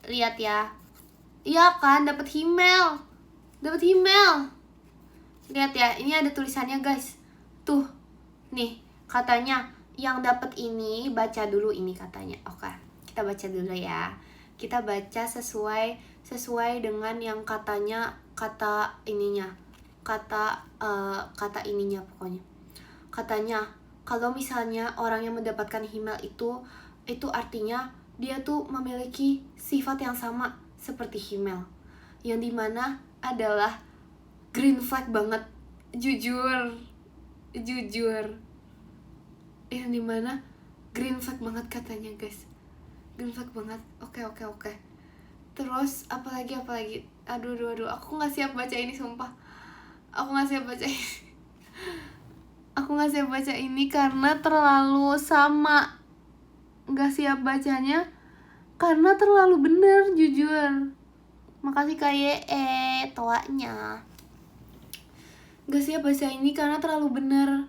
lihat ya. Iya kan, dapat email. Lihat ya, ini ada tulisannya guys. Tuh, nih katanya yang dapat ini baca dulu ini katanya. Oke, kita baca dulu ya. Kita baca sesuai dengan yang katanya kata ininya. Kata ininya pokoknya. Katanya kalau misalnya orang yang mendapatkan email itu artinya dia tuh memiliki sifat yang sama seperti email. Yang dimana adalah green flag banget, jujur yang dimana green flag banget katanya guys, green flag banget. Oke. Terus apalagi aduh aku nggak siap baca ini sumpah, aku nggak siap baca ini karena terlalu sama, nggak siap bacanya karena terlalu bener jujur. Makasih Kak Ye toanya. Gak siap baca ini karena terlalu bener.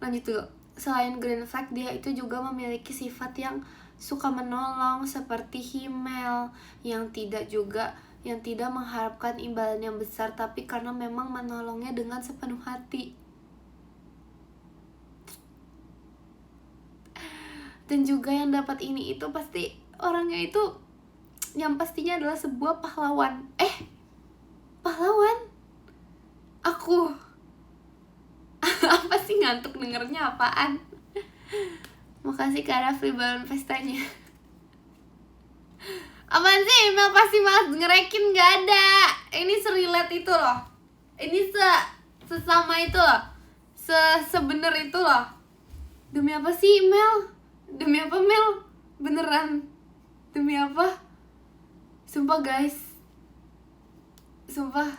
Lanjut dulu. Selain green flag, dia itu juga memiliki sifat yang suka menolong seperti Himmel, yang tidak mengharapkan imbalan yang besar, tapi karena memang menolongnya dengan sepenuh hati. Dan juga yang dapat ini itu pasti orangnya itu yang pastinya adalah sebuah pahlawan. Pahlawan? Aku apa sih, ngantuk dengernya apaan. Makasih Kak Rafli balon pestanya. Apaan sih, email pasti malas ngerekin, gak ada. Ini serelate itu loh. Ini sesama itu loh. Sebener itu loh. Demi apa sih email? Demi apa Mel? Beneran. Demi apa? Sumpah guys. Sumpah.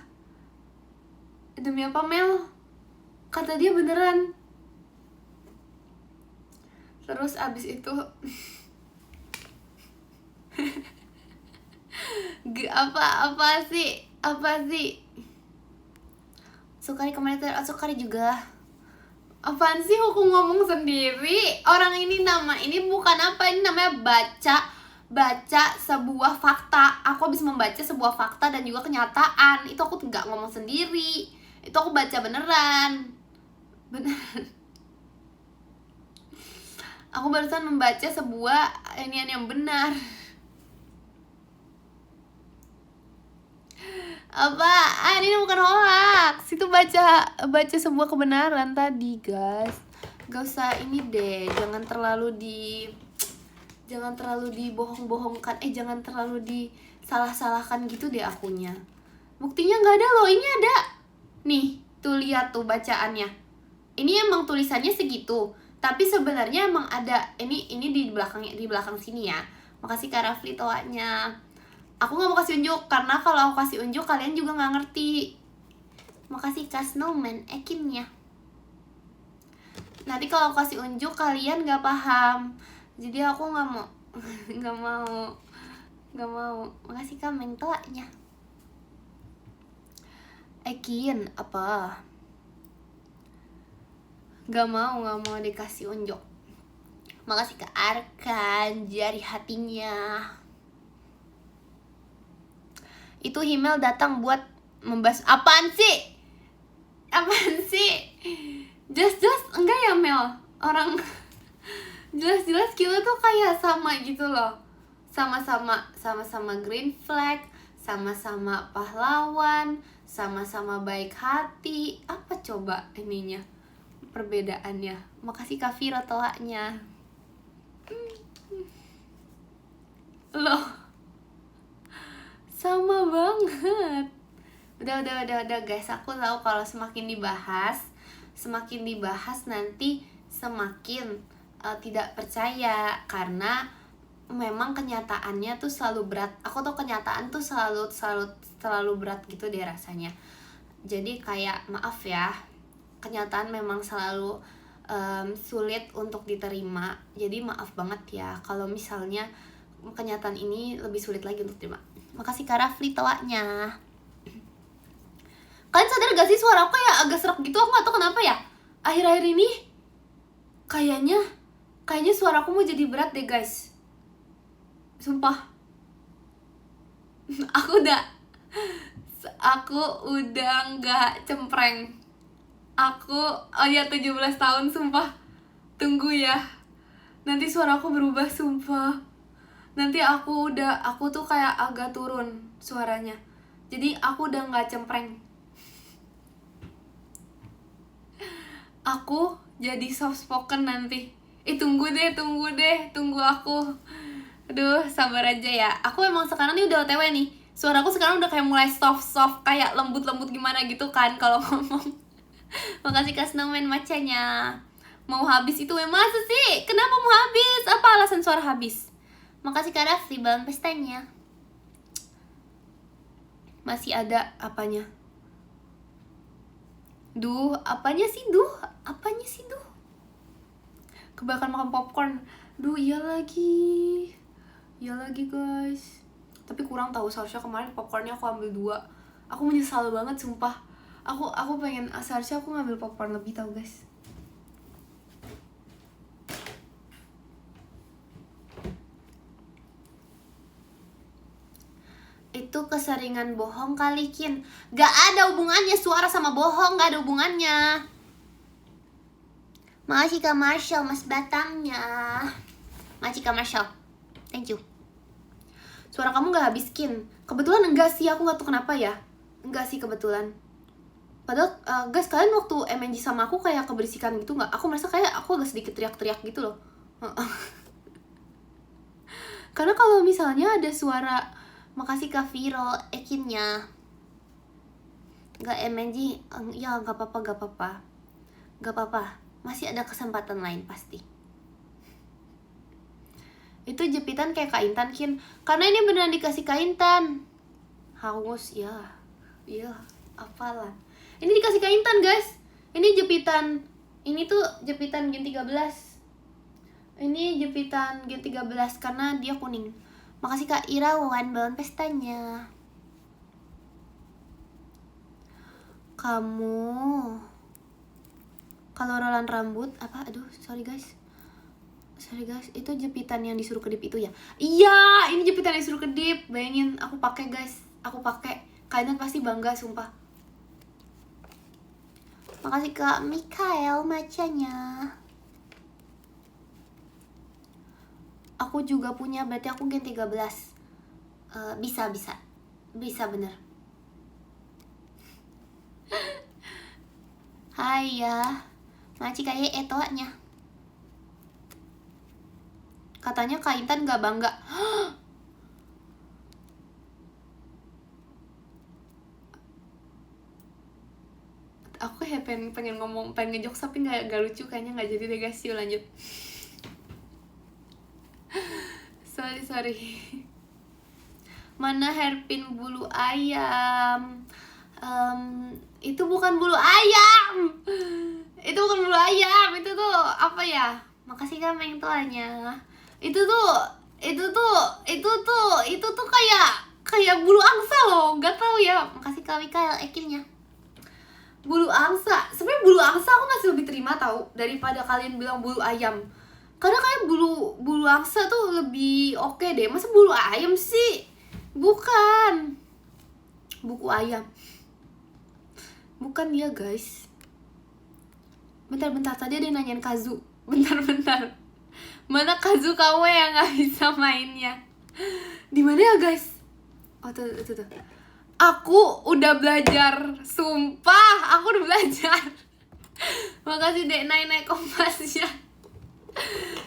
Demi apa Mel? Kata dia beneran. Terus abis itu apa sih Sukari komentar, Sukari juga. Apaan sih aku ngomong sendiri? Orang ini bukan apa, ini namanya baca sebuah fakta. Aku habis membaca sebuah fakta dan juga kenyataan. Itu aku nggak ngomong sendiri. Itu aku baca beneran. Aku barusan membaca sebuah inian yang benar. Apaan? Ini bukan hoax. Itu baca sebuah kebenaran tadi, guys. Gak usah ini deh. Jangan terlalu dibohong-bohongkan. Jangan terlalu disalah-salahkan gitu deh akunya. Buktinya nggak ada loh. Ini ada. Nih, tuh lihat tuh bacaannya. Ini emang tulisannya segitu. Tapi sebenarnya emang ada. Ini di belakang sini ya. Makasih Kak Rafli toanya. Aku gak mau kasih unjuk, karena kalau aku kasih unjuk kalian juga gak ngerti. Makasih Kak Snowman ekinnya. Nanti kalau aku kasih unjuk kalian gak paham. Jadi aku gak mau. Gak mau. Makasih Kak Mentoanya. Ekin apa? Gak mau dikasih unjuk. Makasih Kak Arkan jari hatinya. Itu email datang buat membahas apaan sih? Jelas enggak ya Mel? Orang jelas kita tuh kayak sama gitu loh. Sama-sama green flag, sama-sama pahlawan, sama-sama baik hati. Apa coba ininya? Perbedaannya. Makasih Kak Vira telaknya. Loh. Sama banget. Udah guys, aku tahu kalau semakin dibahas nanti semakin tidak percaya, karena memang kenyataannya tuh selalu berat. Aku tuh kenyataan tuh selalu berat gitu deh rasanya. Jadi kayak maaf ya, kenyataan memang selalu sulit untuk diterima. Jadi maaf banget ya kalau misalnya kenyataan ini lebih sulit lagi untuk diterima. Makasih Kak Rafli toanya. Kalian sadar gak sih suara aku kayak agak serak gitu? Aku gak tau kenapa ya. Akhir-akhir ini kayaknya suara aku mau jadi berat deh guys. Sumpah. Aku udah nggak cempreng. Oh ya 17 tahun sumpah. Tunggu ya. Nanti suaraku berubah sumpah. Nanti aku tuh kayak agak turun suaranya. Jadi aku udah nggak cempreng. Aku jadi soft spoken nanti. Tunggu aku. Aduh, sabar aja ya. Aku emang sekarang nih udah OTW nih. Suaraku sekarang udah kayak mulai soft kayak lembut gimana gitu kan kalau ngomong. Makasih Kak Snowman macanya. Mau habis itu masa sih? Kenapa mau habis? Apa alasan suara habis? Makasih Kak Rafli bahan pestanya. Masih ada apanya? Apanya sih duh? Kebanyakan makan popcorn. Iya lagi guys. Tapi kurang tahu, seharusnya kemarin popcornnya aku ambil 2. Aku menyesal banget sumpah. Aku pengen, seharusnya aku ngambil popcorn lebih tau guys. Itu keseringan bohong kali Kin. Gak ada hubungannya suara sama bohong, gak ada hubungannya. Makasih Kak Marshall mas batangnya. Makasih Kak Marshall, thank you. Suara kamu gak habis Kin? Kebetulan enggak sih, aku gak tahu kenapa ya. Enggak sih kebetulan. Padahal guys, kalian waktu MNG sama aku kayak keberisikan gitu nggak? Aku merasa kayak aku agak sedikit teriak-teriak gitu loh. Karena kalau misalnya ada suara, makasih Kak Viro, Ekinnya nggak MNG, ya nggak apa-apa. Masih ada kesempatan lain pasti. Itu jepitan kayak Kak Intan Kin. Karena ini beneran dikasih Kak Intan. Haus ya. Iya, apalah. Ini dikasih Kak Intan guys. Ini jepitan. Ini tuh jepitan Gen 13. Ini jepitan Gen 13 karena dia kuning. Makasih Kak Irawan bahan pestanya. Kamu kalau rolan rambut apa? Aduh, sorry guys, itu jepitan yang disuruh kedip itu ya? Iya, ini jepitan yang disuruh kedip. Bayangin aku pakai guys, kalian pasti bangga sumpah. Makasih Kak Mikael macanya. Aku juga punya, berarti aku Gen 13. Bisa bener. Hai ya, makasih kayak etonya. Katanya Kak Intan gak bangga. Aku ya pengen ngomong, pengen ngejokes tapi gak lucu, kayaknya gak jadi deh guys. Yuk lanjut. Sorry. Mana hairpin bulu ayam? Itu bukan bulu ayam. Itu tuh apa ya? Makasih Kak Meng tuanya. Itu tuh kayak bulu angsa loh, nggak tahu ya. Makasih Kak Mikael Ekinnya. Bulu angsa, sebenarnya bulu angsa aku masih lebih terima tahu daripada kalian bilang bulu ayam. Karena kayak bulu angsa tuh lebih oke deh. Masa bulu ayam sih? Bukan. Buku ayam. Bukan dia guys. Bentar, tadi ada yang nanyain Kazu. Bentar. Mana Kazu kamu yang gak bisa mainnya? Di mana ya guys? Oh tuh. Aku udah belajar, sumpah, aku udah belajar. Makasih Dek naik kompasnya.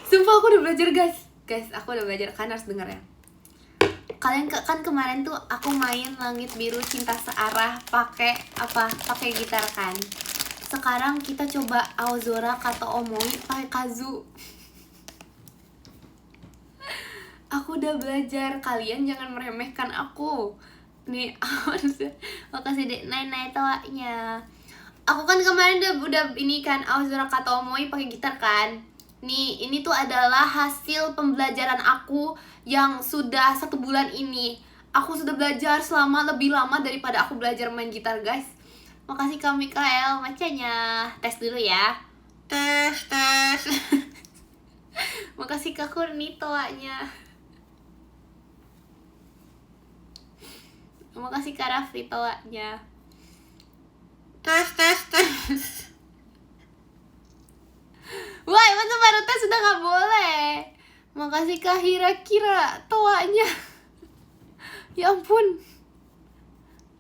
Sumpah aku udah belajar guys, aku udah belajar, kalian harus denger ya. Kalian kan kemarin tuh aku main Langit Biru Cinta Searah pakai gitar kan. Sekarang kita coba Aozora Kata Omoi pakai Kazu. Aku udah belajar, kalian jangan meremehkan aku. Nih, makasih Dek naik tawanya. Aku kan kemarin udah ini kan Aozora Kata Omoi pakai gitar kan. Nih, ini tuh adalah hasil pembelajaran aku yang sudah 1 bulan ini. Aku sudah belajar selama lebih lama daripada aku belajar main gitar guys. Makasih Kak Mikael macanya. Tes dulu ya. Tes. Makasih Kak Kurni toanya. Makasih Kak Raffi tawanya. Tes. Wah, masa baru tes udah gak boleh. Makasih Kak Kira tawanya. Ya ampun.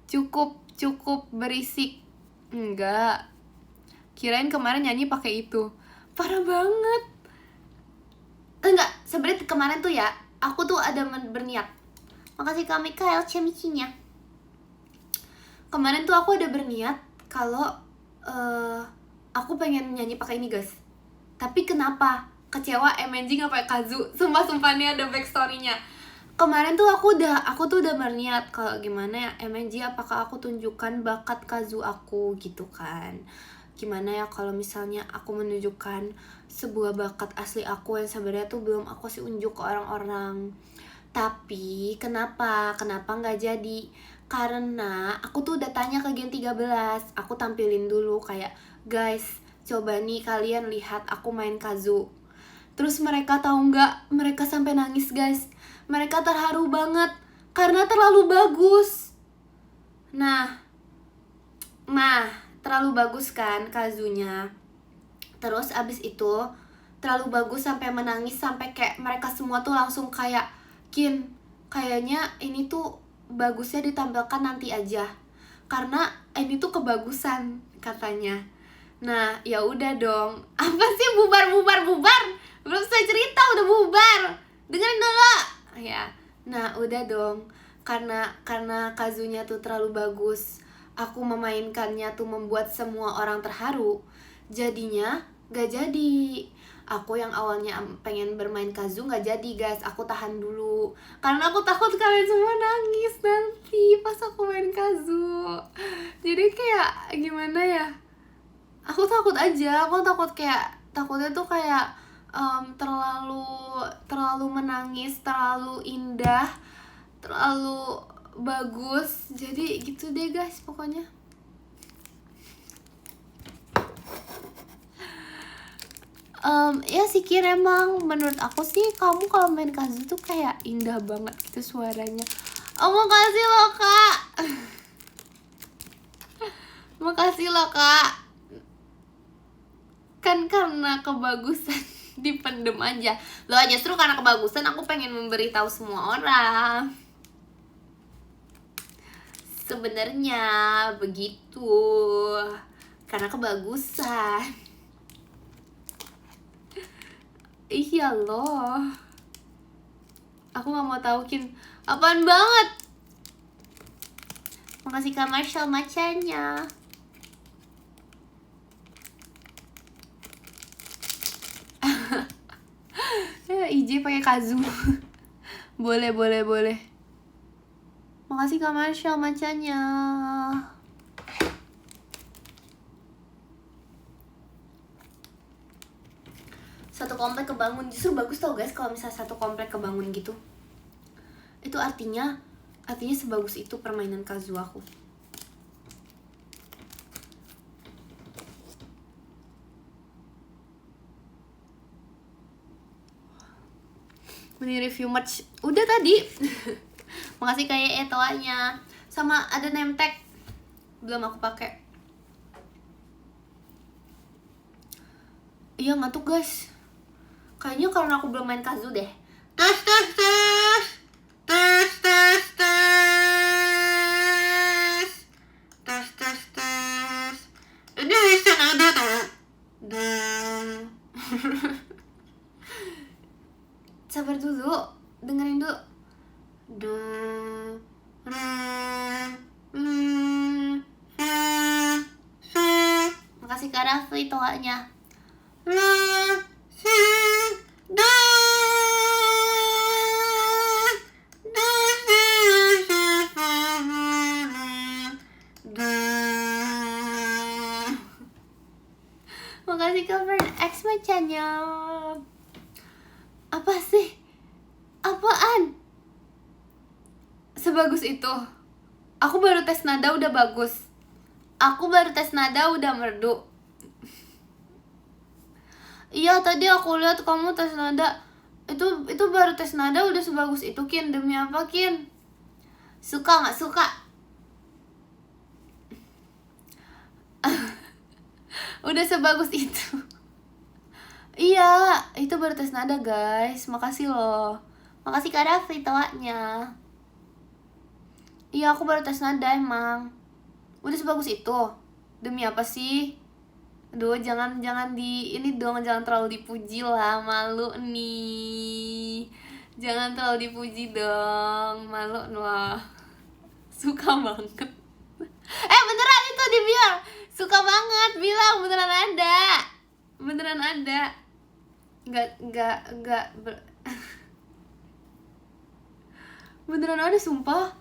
Cukup berisik. Enggak. Kirain kemarin nyanyi pakai itu. Parah banget. Enggak, sebenarnya kemarin tuh ya, aku tuh ada berniat. Makasih Kak Mikael cemicinya. Kemarin tuh aku ada berniat kalau aku pengen nyanyi pakai ini, guys. Tapi kenapa? Kecewa MNG nggak pakai Kazu. Sumpah nih ada backstory-nya. Kemarin tuh aku tuh udah berniat kalau gimana ya MNG, apakah aku tunjukkan bakat Kazu aku gitu kan. Gimana ya kalau misalnya aku menunjukkan sebuah bakat asli aku yang sebenarnya tuh belum aku sih unjuk ke orang-orang. Tapi kenapa nggak jadi? Karena aku tuh udah tanya ke Gen 13. Aku tampilin dulu kayak, guys, coba nih kalian lihat aku main Kazu. Terus mereka tahu nggak? Mereka sampai nangis, guys. Mereka terharu banget karena terlalu bagus. Nah, terlalu bagus kan Kazunya. Terus abis itu terlalu bagus sampai menangis, sampai kayak mereka semua tuh langsung kayak, Kin, kayaknya ini tuh bagusnya ditampilkan nanti aja karena ini tuh kebagusan katanya. Nah, ya udah dong. Apa sih bubar? Belum saya cerita udah bubar. Dengerin dulu. Ya. Nah, udah dong. Karena Kazunya tuh terlalu bagus. Aku memainkannya tuh membuat semua orang terharu. Jadinya gak jadi. Aku yang awalnya pengen bermain Kazu gak jadi, guys. Aku tahan dulu karena aku takut kalian semua nangis nanti pas aku main Kazu. Jadi kayak gimana ya, aku takut aja. Aku takutnya tuh kayak terlalu menangis, terlalu indah, terlalu bagus. Jadi gitu deh, guys, pokoknya. Ya sih Kir, emang menurut aku sih kamu kalau main Kazu tuh kayak indah banget gitu suaranya. Makasih loh Kak. Makasih loh Kak. Kan karena kebagusan dipendem aja. Loh, justru karena kebagusan aku pengen memberitahu semua orang. Sebenarnya begitu. Karena kebagusan. Iya loh. Aku gak mau tahu, Kin. Apaan banget? Makasih Kak Marshall macanya. IJ pakai Kazu. Boleh. Makasih Kak Marshall macanya. Satu komplek kebangun. Justru bagus tau guys kalau misalnya satu komplek kebangun gitu. Itu artinya sebagus itu permainan Kazu aku. Meni review merch udah tadi. Makasih kayak etoanya. Sama ada name tag belum aku pakai. Iya ngantuk guys. Kayaknya karena aku belum main Kazu deh. Tes. Ini bisa ada tuh. Sabar dulu, dengerin dulu. Makasih Kak Raffi toanya. Makasih cover X macanya. Apa sih? Apaan? Sebagus itu. Aku baru tes nada udah bagus. Aku baru tes nada udah merdu. Iya tadi aku lihat kamu tes nada. Itu baru tes nada udah sebagus itu, Kin. Demi apa, Kin? Suka nggak suka? Udah sebagus itu. Iya, itu baru tes nada guys. Makasih loh. Makasih Kak Raffi tawanya. Iya, aku baru tes nada emang. Udah sebagus itu. Demi apa sih? Aduh, jangan di ini dong, jangan terlalu dipuji lah, malu nih. Jangan terlalu dipuji dong, malu lah. Suka banget. Beneran itu dia bilang. Suka banget, bilang beneran ada. Beneran ada. Enggak beneran ada sumpah.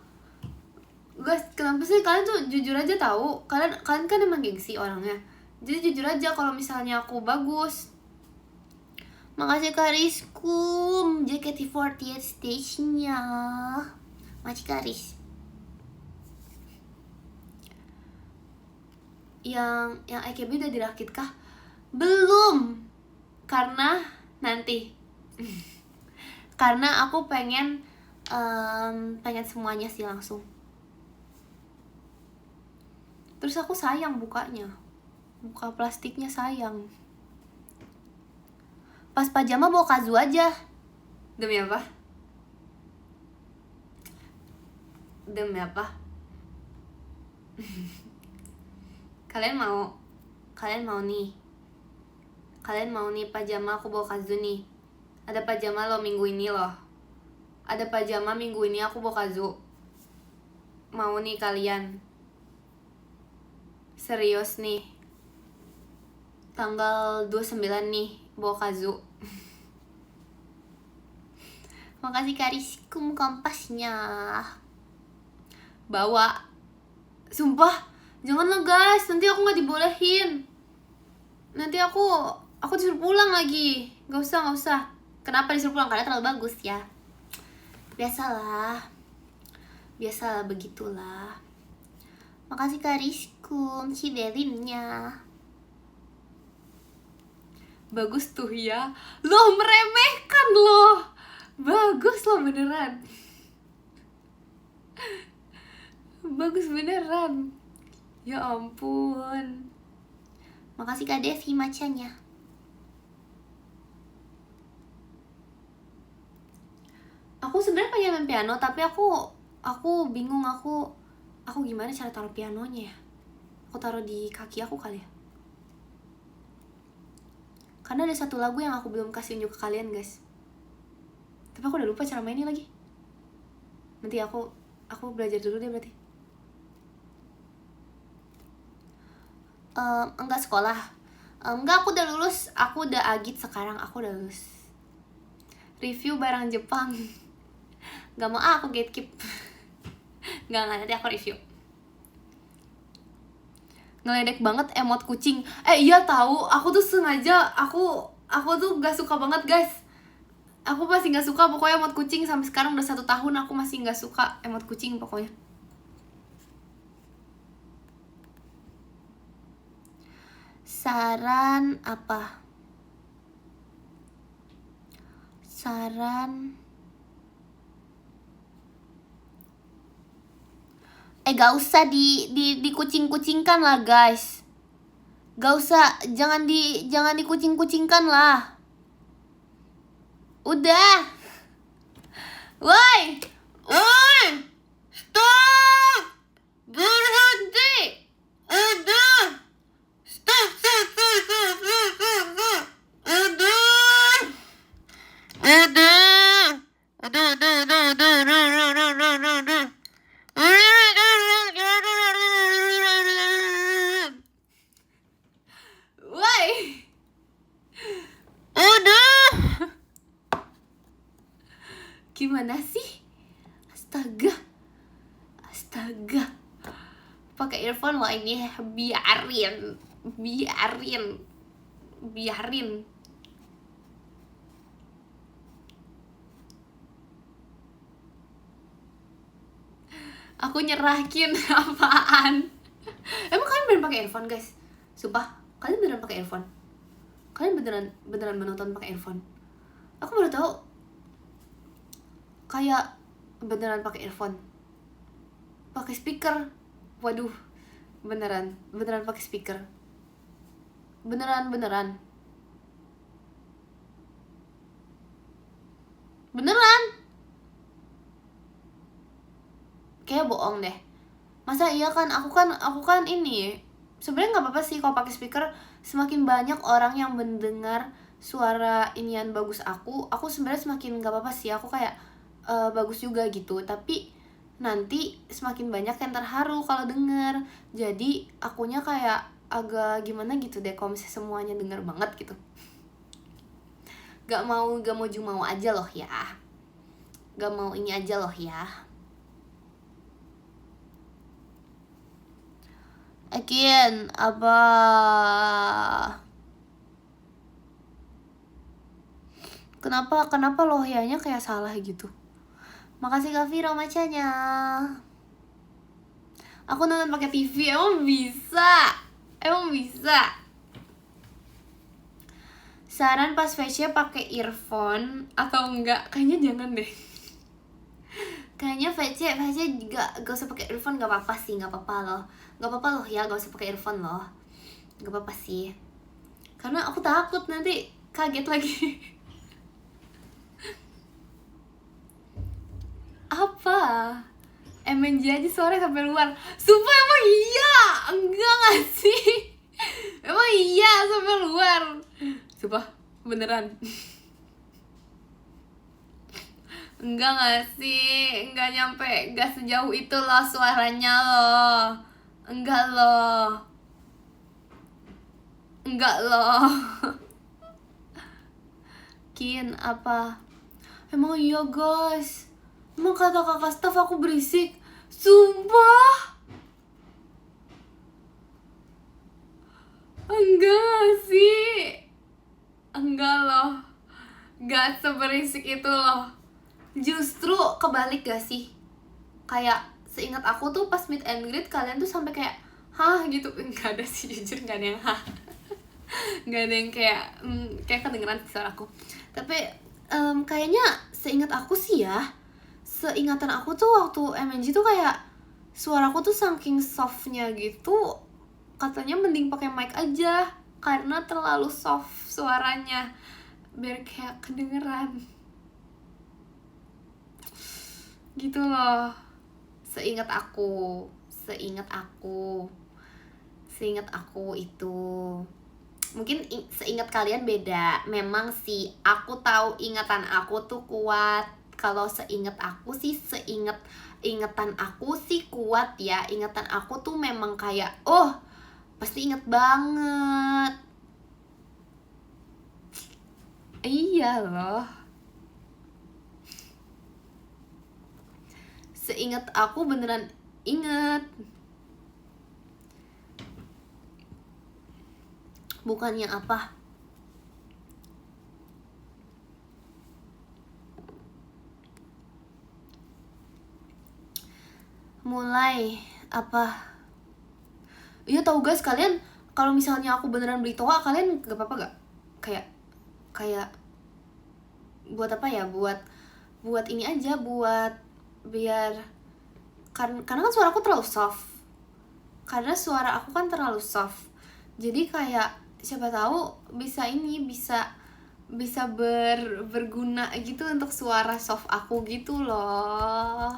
Guys, kenapa sih kalian tuh jujur aja tahu? Kalian kan emang gengsi orangnya. Jadi jujur aja kalau misalnya aku bagus. Makasih Kak Rizkum, JKT48 stage-nya. Makasih Kak Riz. Yang AKB udah dirakit kah? Belum. Karena nanti. Karena aku pengen semuanya sih langsung. Terus aku sayang bukanya. Buka plastiknya sayang. Pas pajama bawa Kazu aja. Demi apa? Demi apa? Kalian mau nih. Kalian mau nih pajama aku bawa Kazu nih. Ada pajama lo minggu ini loh. Ada pajama minggu ini aku bawa Kazu. Mau nih kalian? Serius nih. Tanggal 29 nih bawa Kazu. Makasih Kak Rizkum kompasnya. Bawa. Sumpah, janganlah guys, nanti aku gak dibolehin. Nanti aku disuruh pulang lagi. Gak usah. Kenapa disuruh pulang? Karena terlalu bagus ya. Biasalah begitulah. Makasih Kak Rizkum, Cibelinnya. Bagus tuh ya. Loh, meremehkan loh. Bagus loh beneran. Bagus beneran. Ya ampun. Makasih Kak Devi macanya. Aku sebenarnya pengen main piano, tapi aku bingung aku gimana cara taruh pianonya ya. Aku taruh di kaki aku kali ya. Karena ada satu lagu yang aku belum kasih unjuk ke kalian guys. Tapi aku udah lupa cara mainnya lagi. Nanti aku belajar dulu deh berarti. Enggak sekolah. Enggak, aku udah lulus. Aku udah agit sekarang, aku udah lulus. Review barang Jepang. Gak mau aku gatekeep. Enggak, nanti aku review. Ngeledek banget emot kucing. Iya tahu, aku tuh sengaja aku tuh gak suka banget guys. Aku masih gak suka pokoknya emot kucing. Sampai sekarang udah 1 tahun aku masih gak suka emot kucing pokoknya. Saran apa? Saran gak usah dikucing-kucingkan lah guys. Gak usah, jangan dikucing-kucingkan lah. Udah. Woi. Stop! Berhenti. Udah! Stop! Woi. Udah! Gimana sih? Astaga. Pakai earphone loh ini. Biarin. Aku nyerahin apaan? Emang kalian beneran pakai earphone guys? Sumpah, kalian beneran pakai earphone? Kalian beneran menonton pakai earphone? Aku baru tahu. Kayak beneran pakai earphone. Pakai speaker. Waduh, beneran pakai speaker. Beneran. Kayak bohong deh. Masa iya kan, aku kan ini sebenarnya nggak apa-apa sih kalau pakai speaker. Semakin banyak orang yang mendengar suara inian bagus aku sebenarnya semakin nggak apa-apa sih. Aku kayak bagus juga gitu. Tapi nanti semakin banyak yang terharu kalau denger. Jadi akunya kayak agak gimana gitu deh kalau misalnya semuanya denger banget gitu. Gak mau jumawa aja loh ya. Gak mau ini aja loh ya. Again, apa? Kenapa lohyanya kayak salah gitu? Makasih Kak Viro macanya. Aku nonton pakai TV, emang bisa. Saran pas VC pakai earphone atau enggak? Kayaknya jangan deh. Kayaknya VC gak usah pakai earphone, gak apa-apa sih, gak apa-apa loh ya, gak usah pakai earphone loh, gak apa-apa sih, karena aku takut nanti kaget lagi. Apa? MNJ aja suaranya sampai luar. Sumpah emang iya? Enggak gak sih? Emang iya sampai luar? Sumpah beneran. Enggak gak sih? Enggak nyampe, enggak sejauh itu loh suaranya loh. Enggak loh. Kin, apa? Emang iya guys. Emang kata kakak staff aku berisik. Sumpah. Enggak sih. Enggak loh. Gak seberisik itu loh. Justru kebalik gak sih? Kayak seingat aku tuh pas meet and greet kalian tuh sampai kayak hah gitu. Enggak ada sih, jujur gak ada yang hah. Gak ada yang kayak kedengeran suara aku. Tapi kayaknya seingat aku sih ya, seingatan aku tuh waktu MNG tuh kayak suaraku tuh saking softnya gitu, katanya mending pakai mic aja karena terlalu soft suaranya biar kayak kedengeran gitu loh. Seingat aku itu, mungkin seingat kalian beda. Memang sih aku tahu ingatan aku tuh kuat. Kalau seingat aku sih, ingatan aku sih kuat ya. Ingatan aku tuh memang kayak pasti inget banget. Iya loh. Seingat aku beneran inget. Bukannya apa? Mulai apa? Iya tahu guys, kalian kalau misalnya aku beneran beli toa, kalian gak apa-apa gak? Kayak buat apa ya? Buat ini aja, buat biar karena kan suaraku terlalu soft. Karena suara aku kan terlalu soft. Jadi kayak siapa tahu bisa berguna gitu untuk suara soft aku gitu loh.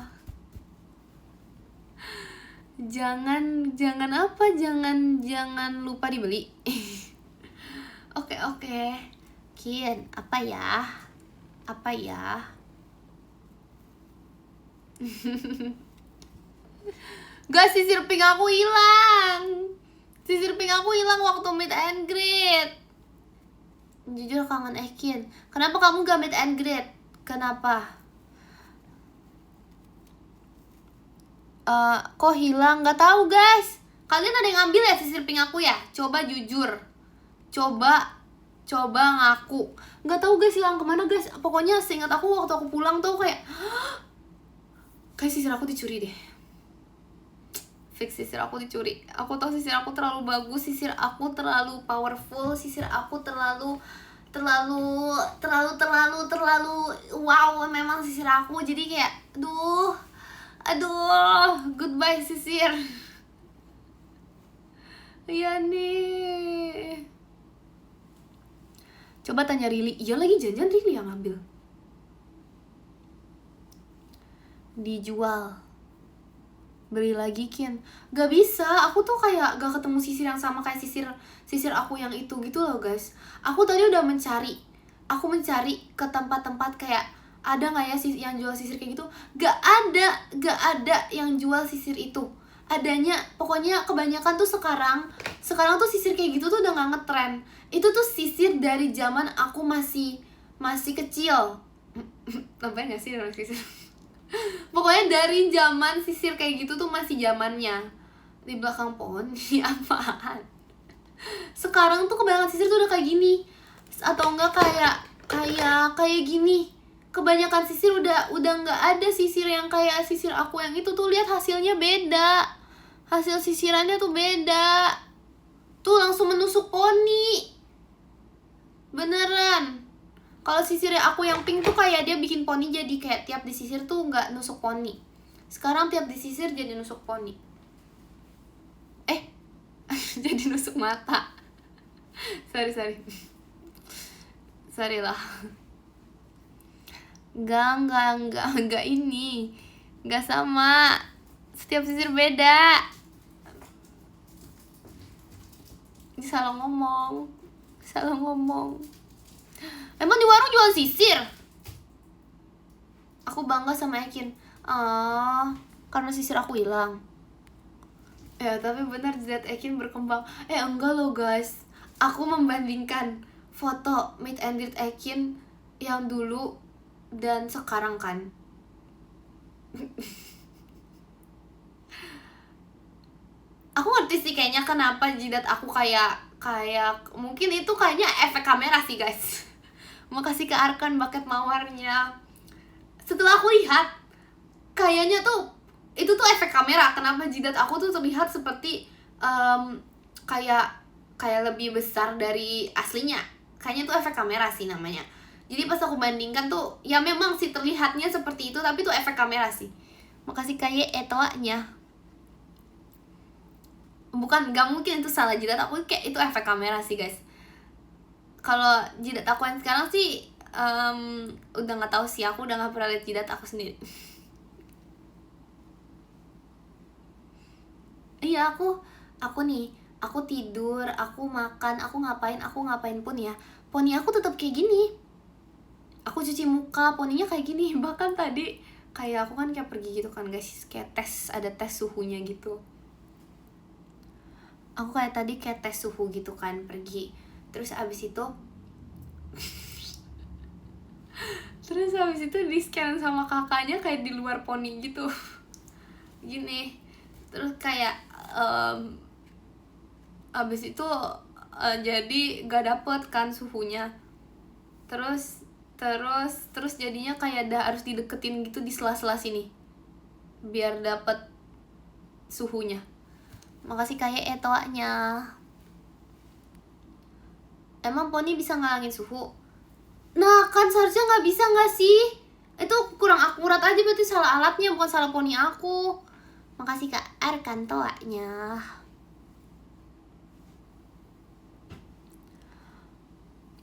Jangan lupa dibeli. Oke. Kian, apa ya? Gak, sisir pink aku hilang waktu meet and greet. Jujur kangen Kian. Kenapa kamu gak meet and greet? Kenapa? Kok hilang? Gak tahu guys. Kalian ada yang ngambil ya sisir pink aku ya? Coba jujur. Coba ngaku. Gak tahu guys hilang kemana guys. Pokoknya seingat aku waktu aku pulang tuh kayak sisir aku dicuri deh. Fix sisir aku dicuri. Aku tahu sisir aku terlalu bagus, sisir aku terlalu powerful, sisir aku terlalu wow memang sisir aku. Jadi kayak aduh goodbye sisir. Iya nih. Coba tanya Rili. Iya lagi, jangan Rili yang ngambil. Dijual. Beli lagi Kin. Gak bisa, aku tuh kayak gak ketemu sisir yang sama kayak sisir aku yang itu gitu loh guys. Aku tadi udah mencari ke tempat-tempat kayak ada nggak ya yang jual sisir kayak gitu. Gak ada yang jual sisir itu. Adanya pokoknya kebanyakan tuh sekarang tuh sisir kayak gitu tuh udah gak ngetren. Itu tuh sisir dari zaman aku masih kecil. Nampak gak sih orang sisir? Pokoknya dari zaman sisir kayak gitu tuh masih zamannya. Di belakang pohon ini apaan? Sekarang tuh kebanyakan sisir tuh udah kayak gini. Atau enggak kayak gini. Kebanyakan sisir udah nggak ada sisir yang kayak sisir aku yang itu tuh. Lihat hasilnya beda. Hasil sisirannya tuh beda. Tuh langsung menusuk poni. Beneran. Kalau sisirnya aku yang pink tuh kayak dia bikin poni jadi kayak tiap disisir tuh nggak nusuk poni. Sekarang tiap disisir jadi nusuk poni. Jadi nusuk mata. Sorry. Sorry lah. Enggak ini. Enggak sama. Setiap sisir beda. Ini salah ngomong. Emang di warung jual sisir? Aku bangga sama Ekin. Karena sisir aku hilang. Ya tapi benar Zat Ekin berkembang. Enggak loh guys. Aku membandingkan foto meet and greet Ekin yang dulu dan sekarang kan. Aku ngerti sih kayaknya kenapa jidat aku kayak mungkin itu kayaknya efek kamera sih guys. Makasih ke Arkan bucket mawarnya. Setelah aku lihat kayaknya tuh itu tuh efek kamera. Kenapa jidat aku tuh terlihat seperti kayak lebih besar dari aslinya. Kayaknya tuh efek kamera sih namanya. Jadi pas aku bandingkan tuh ya memang sih terlihatnya seperti itu, tapi tuh efek kamera sih. Makasih kayak etoanya. Bukan, gak mungkin itu salah jidat aku, kayak itu efek kamera sih guys. Kalau jidat aku yang sekarang sih udah nggak tahu sih, aku udah nggak pernah lihat jidat aku sendiri. Iya, aku nih, aku tidur, aku makan, aku ngapain pun ya, poni aku tetap kayak gini. Aku cuci muka, poninya kayak gini. Bahkan tadi kayak aku kan kayak pergi gitu kan guys, kayak ada tes suhunya gitu. Aku kayak tadi kayak tes suhu gitu kan, pergi. Terus abis itu di scan sama kakaknya kayak di luar poni gitu. Gini. Terus kayak abis itu jadi gak dapet kan suhunya. Terus jadinya kayak harus dideketin gitu di sela-sela sini biar dapet suhunya. Makasih kayak etoanya. Emang poni bisa ngalangin suhu? Nah kan seharusnya nggak bisa nggak sih? Itu kurang akurat aja, berarti salah alatnya bukan salah poni aku. Makasih Kak Arkan toanya.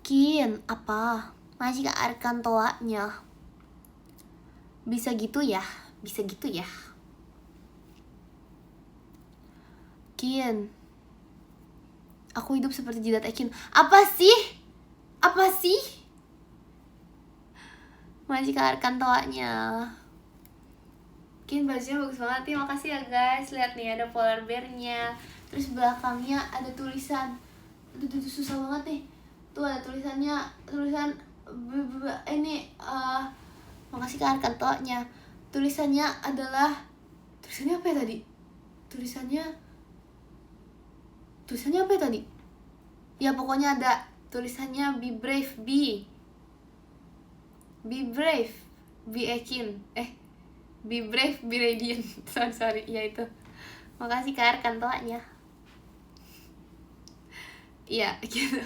Kin, apa? Makasih Kak Arkan toanya. Bisa gitu ya? Kin, aku hidup seperti jidat Ekin. Apa sih? Makasih Kak Arkan toanya. Kin, bajunya bagus banget nih, makasih ya guys. Lihat nih, ada polar bear-nya. Terus belakangnya ada tulisan. Aduh, susah banget nih. Tuh ada tulisan ini makasih Kak Arkan toanya. Tulisannya apa ya tadi? Tulisannya apa ya tadi? Ya pokoknya ada tulisannya be brave, be Ekin. Be brave, be radiant. sorry, ya itu. Makasih Kak Arkan toanya. Iya gitu.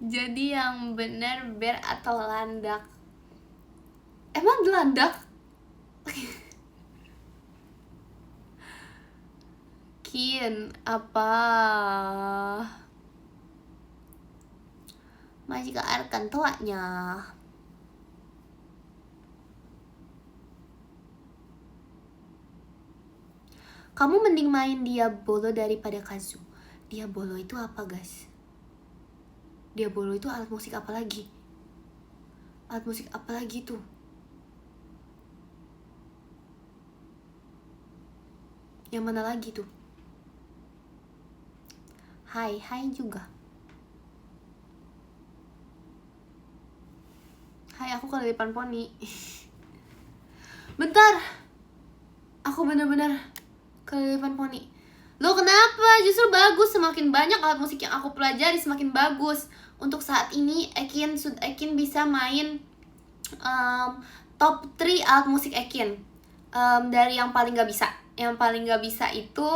Jadi yang benar bear atau landak? Emang landak? Kin, apa? Masih kearkan toanya. Kamu mending main Diabolo daripada Kazu. Diabolo itu apa, guys? Diabolo itu alat musik apa lagi? Alat musik apa lagi tuh? Yang mana lagi tuh? Hai juga. Hai, aku kelilipan poni. Bentar. Aku bener-bener kelilipan poni. Lo kenapa? Justru bagus. Semakin banyak alat musik yang aku pelajari, semakin bagus. Untuk saat ini, Ekin bisa main top 3 alat musik Ekin. Dari yang paling gak bisa. Yang paling gak bisa itu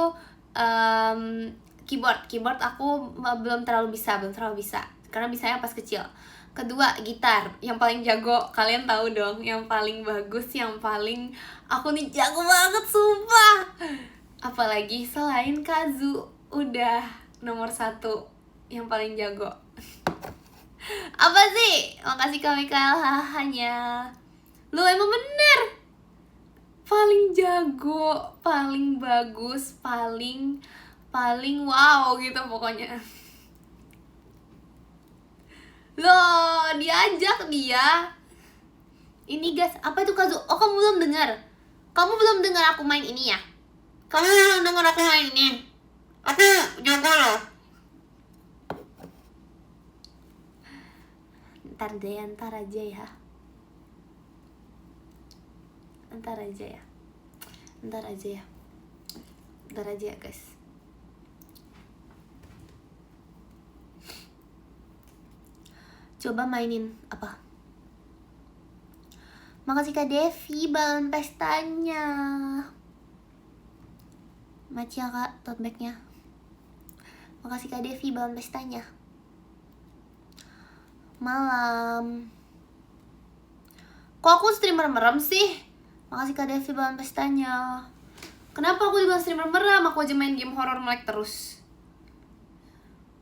keyboard aku belum terlalu bisa karena bisanya pas kecil. Kedua, gitar, yang paling jago, kalian tahu dong, yang paling bagus, yang paling aku nih jago banget, sumpah. Apalagi selain Kazu, udah nomor 1 yang paling jago. Apa sih? Makasih Kak Mikael, hahanya. Lu emang bener paling jago, paling bagus, paling wow gitu pokoknya. Loh, diajak dia. Ini guys, apa itu Kazu? Oh, kamu belum dengar? Kamu belum dengar aku main ini ya? Kamu yang dengar aku main ini. Aku jago loh. Ntar aja ya. Ntar aja ya guys. Coba mainin apa? Makasih Kak Devi balon pestanya. Maci ya Kak tote bagnya. Makasih Kak Devi balon pestanya. Malam. Kok aku streamer merem sih? Makasih Kak Devi balon pestanya. Kenapa aku dibilang streamer merem? Aku aja main game horror melek terus.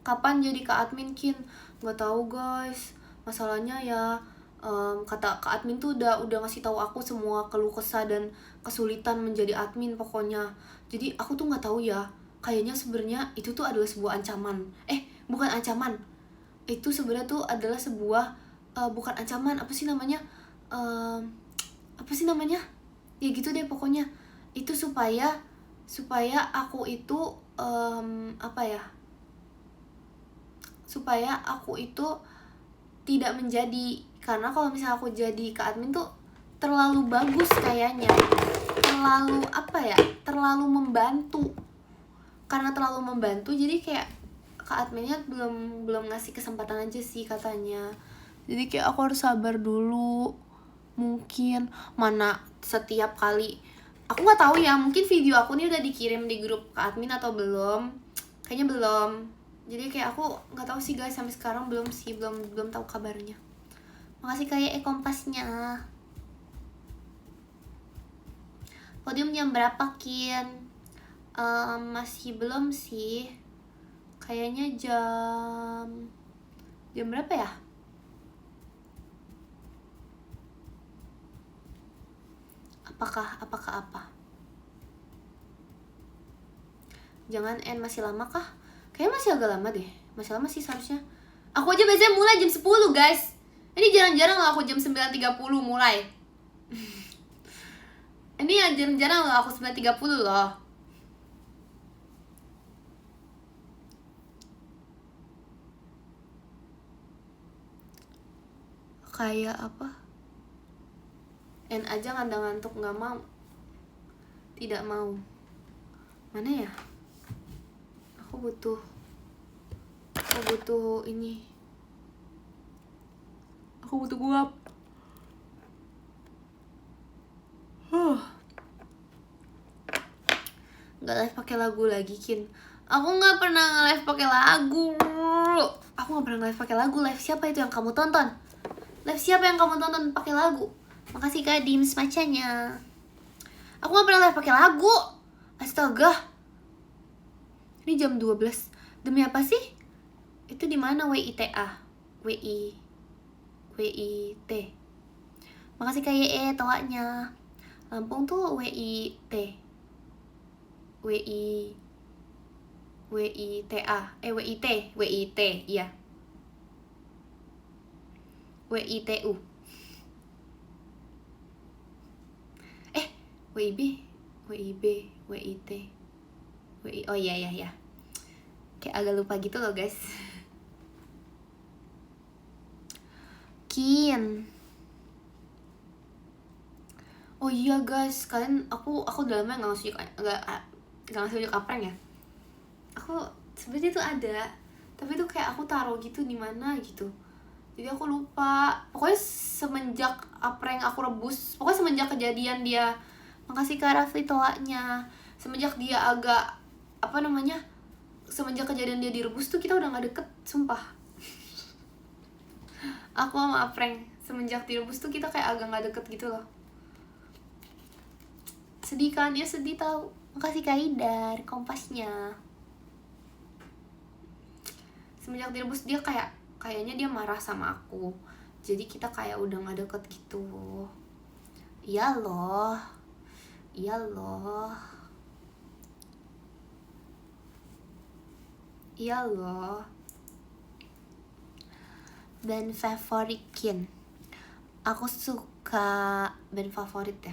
Kapan jadi Kak Admin Kin? Gak tahu guys. Masalahnya ya kata Kak Admin tuh udah ngasih tahu aku semua keluh kesah dan kesulitan menjadi admin pokoknya. Jadi aku tuh nggak tahu ya. Kayaknya sebenarnya itu tuh adalah sebuah ancaman. Bukan ancaman. Itu sebenarnya tuh adalah sebuah bukan ancaman, apa sih namanya? Ya gitu deh pokoknya. Itu supaya aku itu supaya aku itu tidak menjadi, karena kalau misalnya aku jadi Kak Admin tuh terlalu bagus kayaknya, terlalu membantu. Karena terlalu membantu jadi kayak Kak Adminnya belum ngasih kesempatan aja sih katanya. Jadi kayak aku harus sabar dulu. Mungkin mana setiap kali, aku nggak tahu ya, mungkin video aku nih udah dikirim di grup Kak Admin atau belum. Kayaknya belum. Jadi kayak aku nggak tahu sih guys, sampai sekarang belum tahu kabarnya. Makasih kayak kompasnya. Podium jam berapa Kin? Masih belum sih. Kayaknya jam berapa ya? Apakah apa? Jangan end, masih lama kah? Kayaknya masih agak lama deh. Masih lama sih seharusnya. Aku aja biasanya mulai jam 10 guys. Ini jarang-jarang loh aku jam 9.30 mulai. Ini ya jarang-jarang loh aku 9.30 loh. Kayak apa? End aja ngantuk, nggak mau. Tidak mau. Mana ya? Aku butuh ini. Aku butuh guap. Nggak live pakai lagu lagi Kin. Aku nggak pernah live pakai lagu. Live siapa itu yang kamu tonton? Live siapa yang kamu tonton pakai lagu? Makasih Kak Dims macanya. Aku nggak pernah live pakai lagu. Astaga. Ini jam 12. Demi apa sih? Itu di mana WITA? WIT. Makasih Kak YE toanya. Lampung tuh WIT. WIT, iya. WITU. WIB, WIT, oh iya. Kayak agak lupa gitu loh guys. Kin. Oh iya guys, kalian aku udah lama nggak ngasih unjuk apreng ya. Aku sebenarnya tuh ada, tapi tuh kayak aku taruh gitu di mana gitu. Jadi aku lupa. Pokoknya semenjak apreng aku rebus, pokoknya semenjak kejadian dia, makasih Kak Rafli toanya. Semenjak dia agak semenjak kejadian dia direbus tuh kita udah nggak deket, sumpah. Aku sama apreng semenjak direbus tuh kita kayak agak nggak deket gitu loh. Sedih kan? Dia sedih tahu. Makasih Kak Idar kompasnya. Semenjak direbus dia kayaknya dia marah sama aku. Jadi kita kayak udah gak deket gitu. Iya loh. Band favorit Kin. Aku suka band favorit ya.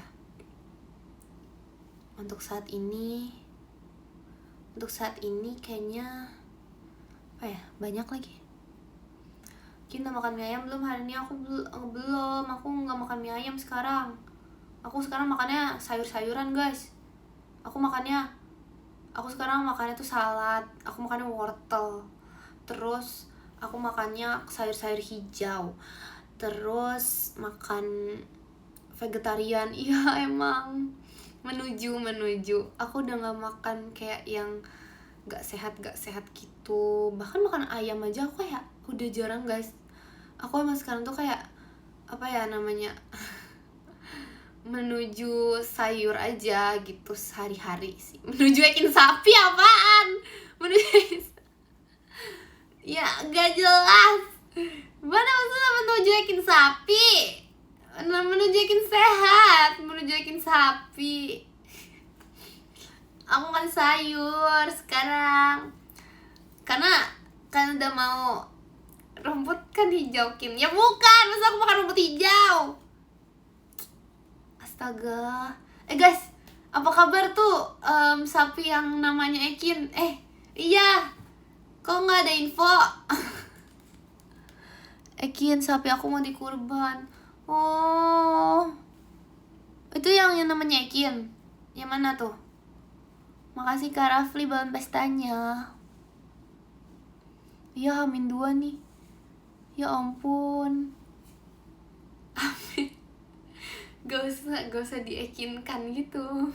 Untuk saat ini kayaknya banyak lagi. Kita makan mie ayam belum hari ini? Aku belum. Aku nggak makan mie ayam sekarang. Aku sekarang makannya sayur-sayuran guys. Aku sekarang makannya tuh salad. Aku makannya wortel. Terus aku makannya sayur-sayur hijau. Terus makan vegetarian. Iya emang menuju. Aku udah nggak makan kayak yang nggak sehat gitu. Bahkan makan ayam aja aku kayak udah jarang guys. Aku emang sekarang tuh kayak menuju sayur aja gitu sehari-hari sih. Menuju yakin sapi apaan? Ya gak jelas. Mana maksudnya menuju yakin sapi? Menuju yakin sehat, menuju yakin sapi. Aku makan sayur sekarang karena kan udah mau rumput kan hijau Kim. Ya bukan, masa aku makan rumput hijau. Astaga. Guys, apa kabar tuh sapi yang namanya Ekin? Iya. Kok nggak ada info? Ekin, sapi aku mau dikurban. Oh, itu yang namanya Ekin. Yang mana tuh? Makasih Kak Rafli balon pestanya. Iya H-2 nih. Ya ampun. Amin. Gak usah diekinkan gitu.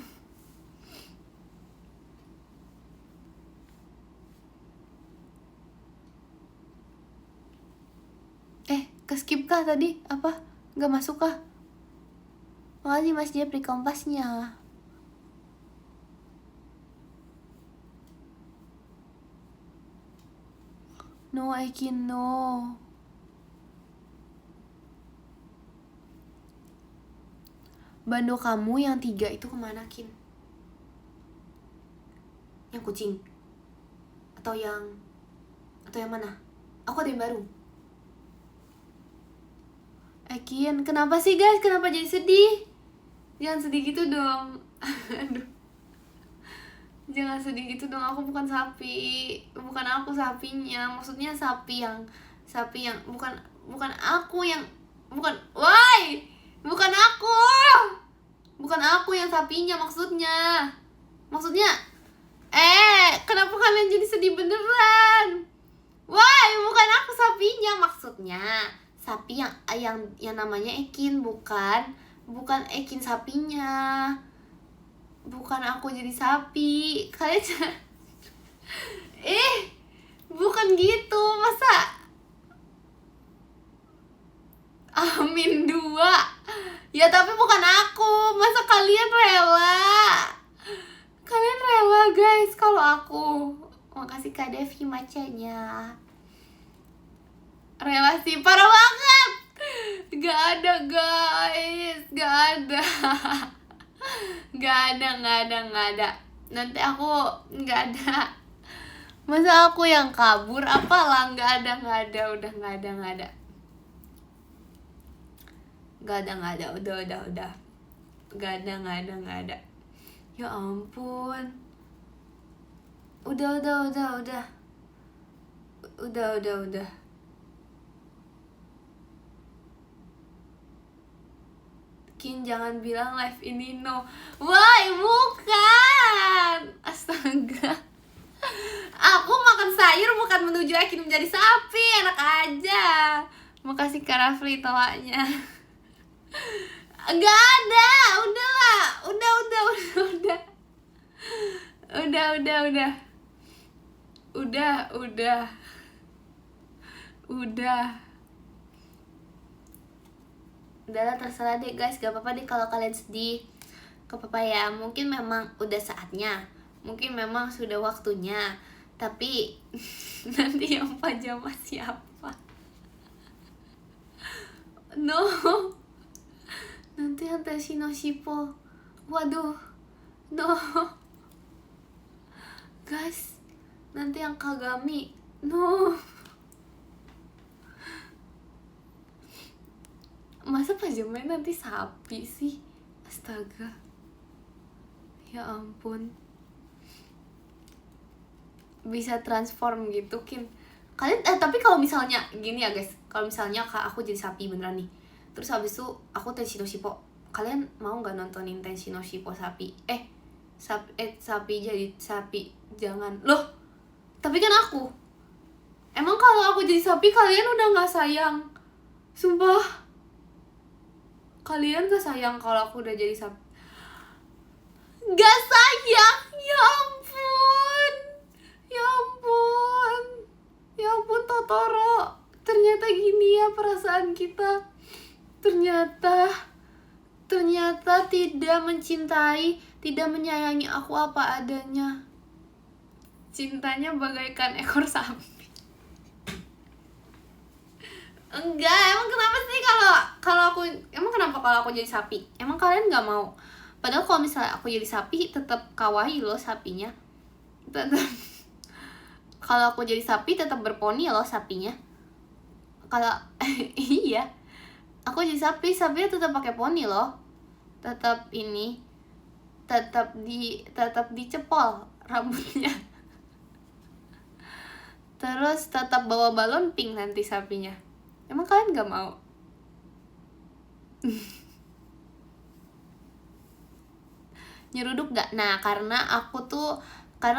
Keskip kah tadi? Apa? Gak masuk kah? Makasih Mas Jepri kompasnya. No, Ekin, no. Bando kamu yang 3 itu kemana, Kin? Yang kucing? Atau yang mana? Aku ada yang baru. Ekin, kenapa sih guys? Kenapa jadi sedih? Jangan sedih gitu dong. Aduh. Jangan sedih gitu dong, aku bukan sapi. Bukan aku sapinya. Maksudnya sapi yang bukan aku yang bukan aku. Bukan aku yang sapinya maksudnya. Kenapa kalian jadi sedih beneran? Bukan aku sapinya maksudnya. Sapi yang namanya Ekin, bukan Ekin sapinya. Bukan aku jadi sapi. Kalian bukan gitu. Masa Amin 2. Ya tapi bukan aku. Masa kalian rela? Kalian rela guys kalau aku. Makasih Kak Devi macanya. relasi parah banget. Gak ada guys, gak ada. Gak ada. Nanti aku gak ada. Masa aku yang kabur? Apalah, gak ada. Udah gak ada. Udah. Gak ada. Ya ampun. Udah. Kin, jangan bilang live ini no. Wah, bukan. Astaga. Aku makan sayur bukan menuju Akin menjadi sapi. Enak aja. Makasih Kak Rafli tawanya. Gak ada. Udahlah. Udah. Udahlah, terserah deh guys, gak apa-apa deh kalau kalian sedih. Gak apa-apa ya, mungkin memang udah saatnya, mungkin memang sudah waktunya. Tapi nanti yang pajama siapa? No. Nanti yang Tenshi no Shippo. Waduh. No. Guys, nanti yang Kagami. No. Masa pajamanya nanti sapi sih? Astaga. Ya ampun. Bisa transform gitu, Kin. Kalian tapi kalau misalnya gini ya guys, kalau misalnya aku jadi sapi beneran nih, terus habis itu aku Tenshi no Shippo, kalian mau nggak nontonin Tenshi no Shippo sapi? Sapi jadi sapi, jangan loh. Tapi kan aku, emang kalau aku jadi sapi kalian udah nggak sayang? Sumpah, kalian gak sayang kalau aku udah jadi sapi? Gak sayang, ya ampun Totoro. Ternyata gini ya perasaan kita. Ternyata tidak mencintai, tidak menyayangi aku apa adanya. Cintanya bagaikan ekor sapi. Enggak, emang kenapa sih kenapa kalau aku jadi sapi? Emang kalian nggak mau? Padahal kalau misalnya aku jadi sapi tetap kawaii loh sapinya. Kalau aku jadi sapi tetap berponi loh sapinya. Kalau iya, aku jadi sapinya tetap pakai poni loh. Tetap dicepol rambutnya. Terus tetap bawa balon pink nanti sapinya. Emang kalian gak mau? Nyeruduk gak? Nah, karena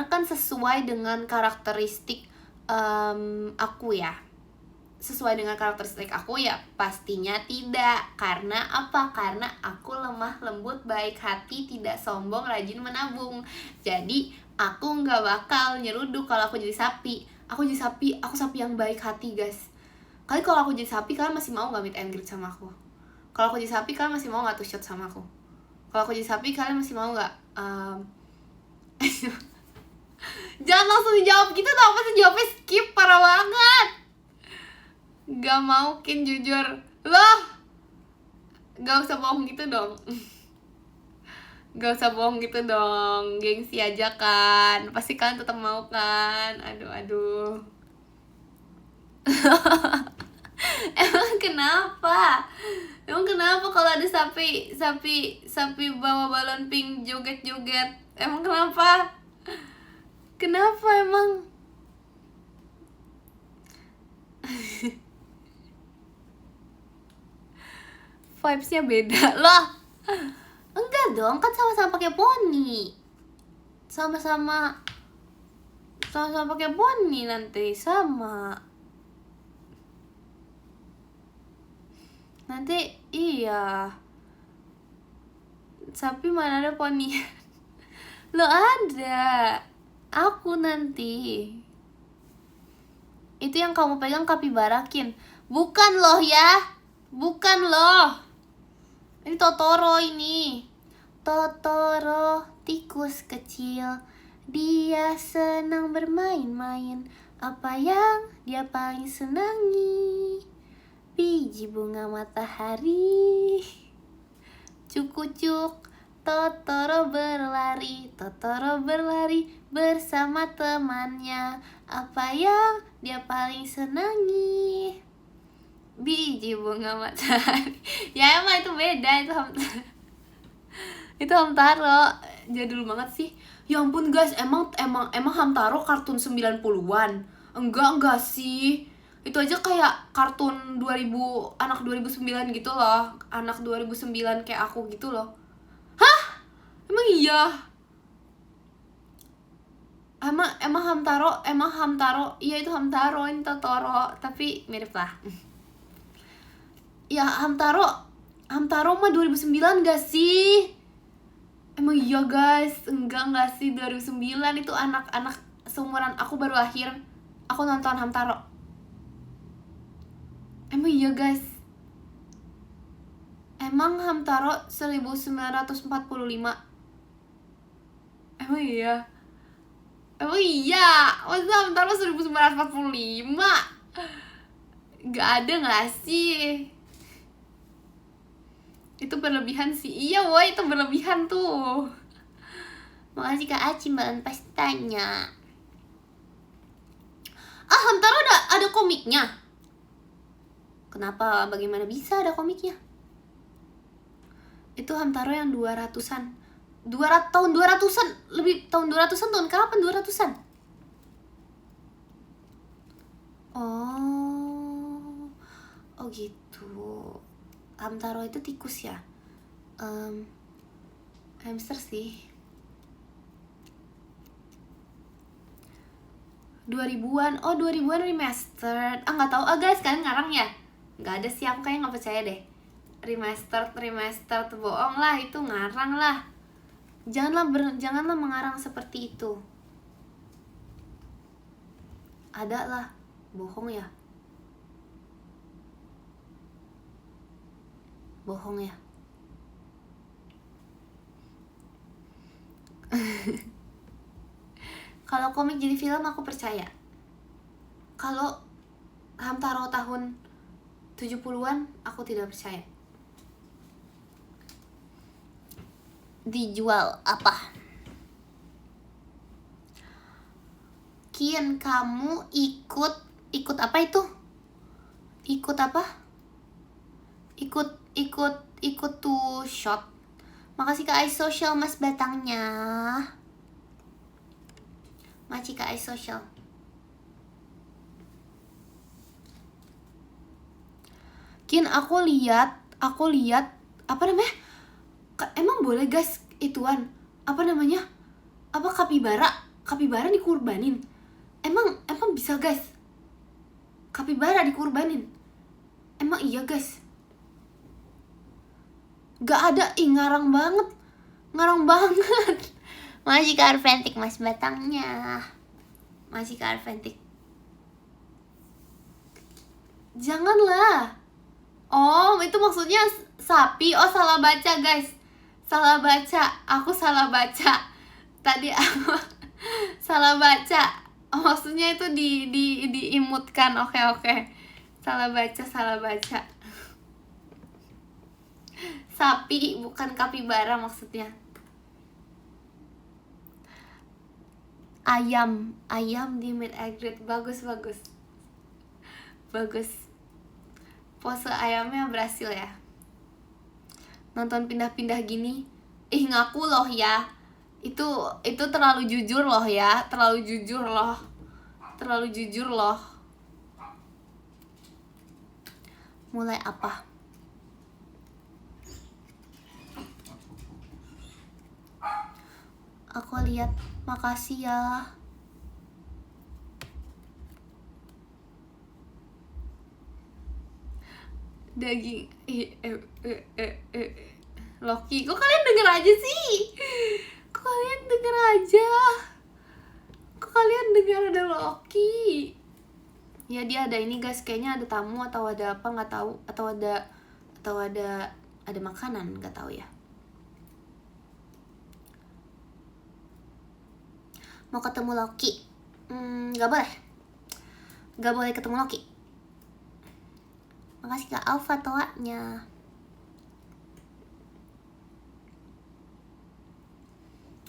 kan sesuai dengan karakteristik aku ya. Sesuai dengan karakteristik aku ya pastinya tidak. Karena apa? Karena aku lemah lembut, baik hati, tidak sombong, rajin menabung. Jadi aku gak bakal nyeruduk kalau aku jadi sapi. Aku sapi yang baik hati guys. Kali kalau aku jadi sapi, kalian masih mau gak meet and greet sama aku? Kalau aku jadi sapi, kalian masih mau gak two shot sama aku? Kalau aku jadi sapi, kalian masih mau gak jangan langsung dijawab gitu dong. Pasti jawabnya skip, parah banget. Gak mau, Kin, jujur. Loh, gak usah bohong gitu dong. Gengsi aja kan. Pasti kalian tetap mau kan. Aduh. Emang kenapa kalau ada sapi bawa balon pink joget-joget? Emang kenapa emang? Vibes-nya beda loh. Enggak dong, kan sama-sama pakai poni. Sama-sama pakai poni nanti sama. Nanti iya. Sapi mana ada poni? Lo ada. Aku nanti. Itu yang kamu pegang kapibara, Kin. Bukan loh ya. Bukan loh. Ini Totoro ini. Totoro, tikus kecil. Dia senang bermain-main. Apa yang dia paling senangi? Biji bunga matahari. Cukucuk, Totoro berlari bersama temannya. Apa yang dia paling senangi? Biji bunga matahari. Ya emang itu beda, itu itu Hamtaro. Jadul banget sih. Ya ampun guys, emang Hamtaro kartun 90-an. Enggak sih. Itu aja kayak kartun 2000, anak 2009 gitu loh. Anak 2009 kayak aku gitu loh. Hah? Emang iya? Emang Hamtaro. Iya itu Hamtaro, ini Totoro, tapi mirip lah. Ya Hamtaro mah 2009 gak sih? Emang iya guys, enggak sih 2009 itu anak-anak seumuran aku baru lahir. Aku nonton Hamtaro. Emang iya guys. Emang Hamtaro 1945. Emang iya. Masa Hamtaro 1945? Gak ada gak sih? Itu berlebihan sih. Iya woy, itu berlebihan tuh. Makasih Kak Aci mbak pastanya. Hamtaro ada komiknya. Kenapa? Bagaimana bisa ada komiknya? Itu Hamtaro yang 200-an. Tahun 200-an. Lebih tahun 200-an, tahun kapan 200-an? Oh gitu. Hamtaro itu tikus ya? Hamster sih. 2000-an. Oh 2000-an remastered. Nggak tahu guys, kalian ngarang ya? Nggak ada sih, aku kayaknya nggak percaya deh. Remastered bohong lah, itu ngarang lah. Janganlah mengarang seperti itu. Ada lah, bohong ya. Bohong ya. Kalau komik jadi film aku percaya. Kalau Hamtaro tahun 70-an aku tidak percaya. Dijual apa? Kian, kamu ikut apa itu? Ikut apa? Ikut tuh shop. Makasih Kak iSocial mas batangnya. Makasih Kak iSocial. Kian, aku lihat apa namanya? Emang boleh guys ituan? Apa namanya? Apa kapibara dikurbanin? Emang bisa guys? Kapibara dikurbanin? Emang iya guys? Gak ada, ngarang banget. Masih ke Arventik mas batangnya. Masih ke Arventik. Janganlah. Oh itu maksudnya sapi. Oh salah baca guys. Aku salah baca. Tadi aku salah baca. Maksudnya itu diimutkan. Oke. Salah baca. Sapi bukan kapibara maksudnya. Ayam di mid grade. Bagus. Pose ayamnya berhasil ya. Nonton pindah-pindah gini. Ngaku loh ya. Itu terlalu jujur loh ya. Terlalu jujur loh. Mulai apa? Aku lihat, makasih ya. Daging Loki. Kok kalian denger aja sih? Kok kalian denger ada Loki? Ya dia ada ini guys, kayaknya ada tamu atau ada apa nggak tahu, atau ada makanan nggak tahu ya. Mau ketemu Loki? Nggak boleh. Gak boleh ketemu Loki. Makasih Kak Alfa toanya.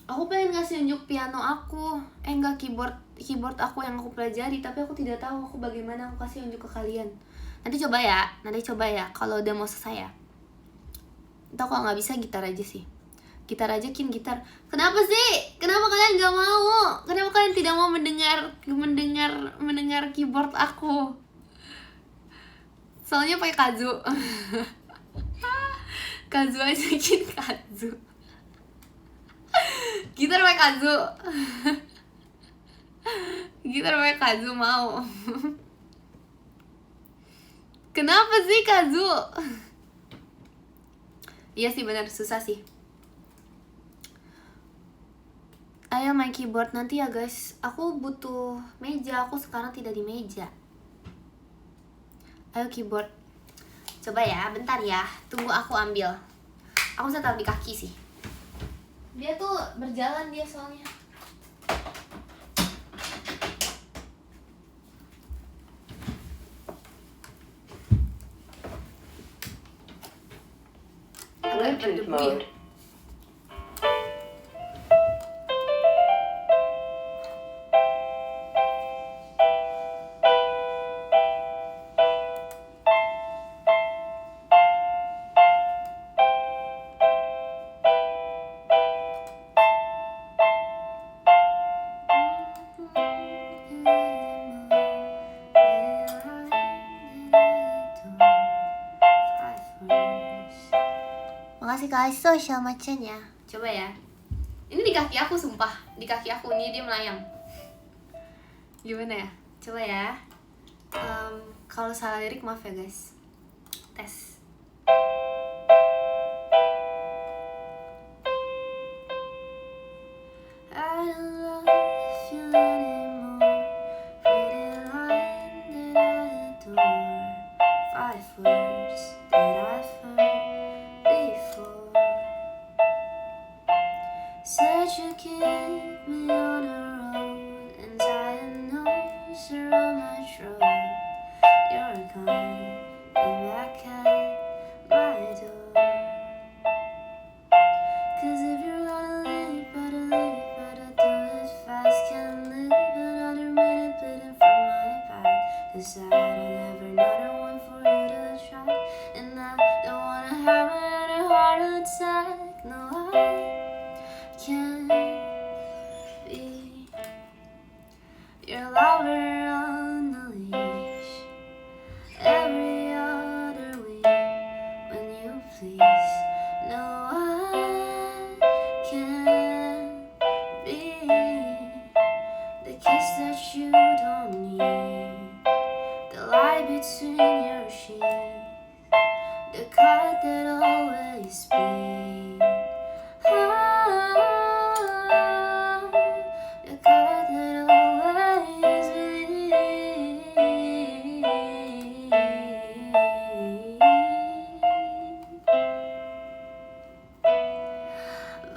Aku pengen ngasih unjuk piano aku. Enggak, keyboard aku yang aku pelajari, tapi aku tidak tahu aku bagaimana aku kasih unjuk ke kalian. Nanti coba ya kalau udah mau selesai ya. Atau kalau nggak bisa gitar aja sih. Gitar aja gitar. Kenapa sih? Kenapa kalian nggak mau? Kenapa kalian tidak mau mendengar keyboard aku? Soalnya pakai kazoo. Kazoo aja kazoo. Gitar pakai kazoo. Gitar pakai kazoo mau. Kenapa sih kazoo? Iya sih benar, susah sih. Ayo main keyboard nanti ya guys. Aku butuh meja, aku sekarang tidak di meja. Ayo keyboard. Coba ya, bentar ya. Tunggu aku ambil. Aku bisa taruh di kaki sih. Dia tuh berjalan dia soalnya. Agak berdebu ya. Makasih guys, social macanya. Coba ya. Ini di kaki aku sumpah. Di kaki aku nih dia melayang. Gimana ya? Coba ya. Kalau salah lirik maaf ya guys. Tes. I don't love you anymore. Pretty line that I adore. 5 words that I've heard before. Said you keep me on the road and tying notes around my throat. You're gone, come back at my door. 'Cause if you're gonna leave, better do it fast. Can't live another minute bleeding from my back. 'Cause I don't have another one for you to try. And I don't wanna have another heart attack. No, I can't be your lover on the leash every other week when you please. No, I can't be the kiss that you don't need, the lie between your sheets, the cut that always bleeds. The cut that always bleeds.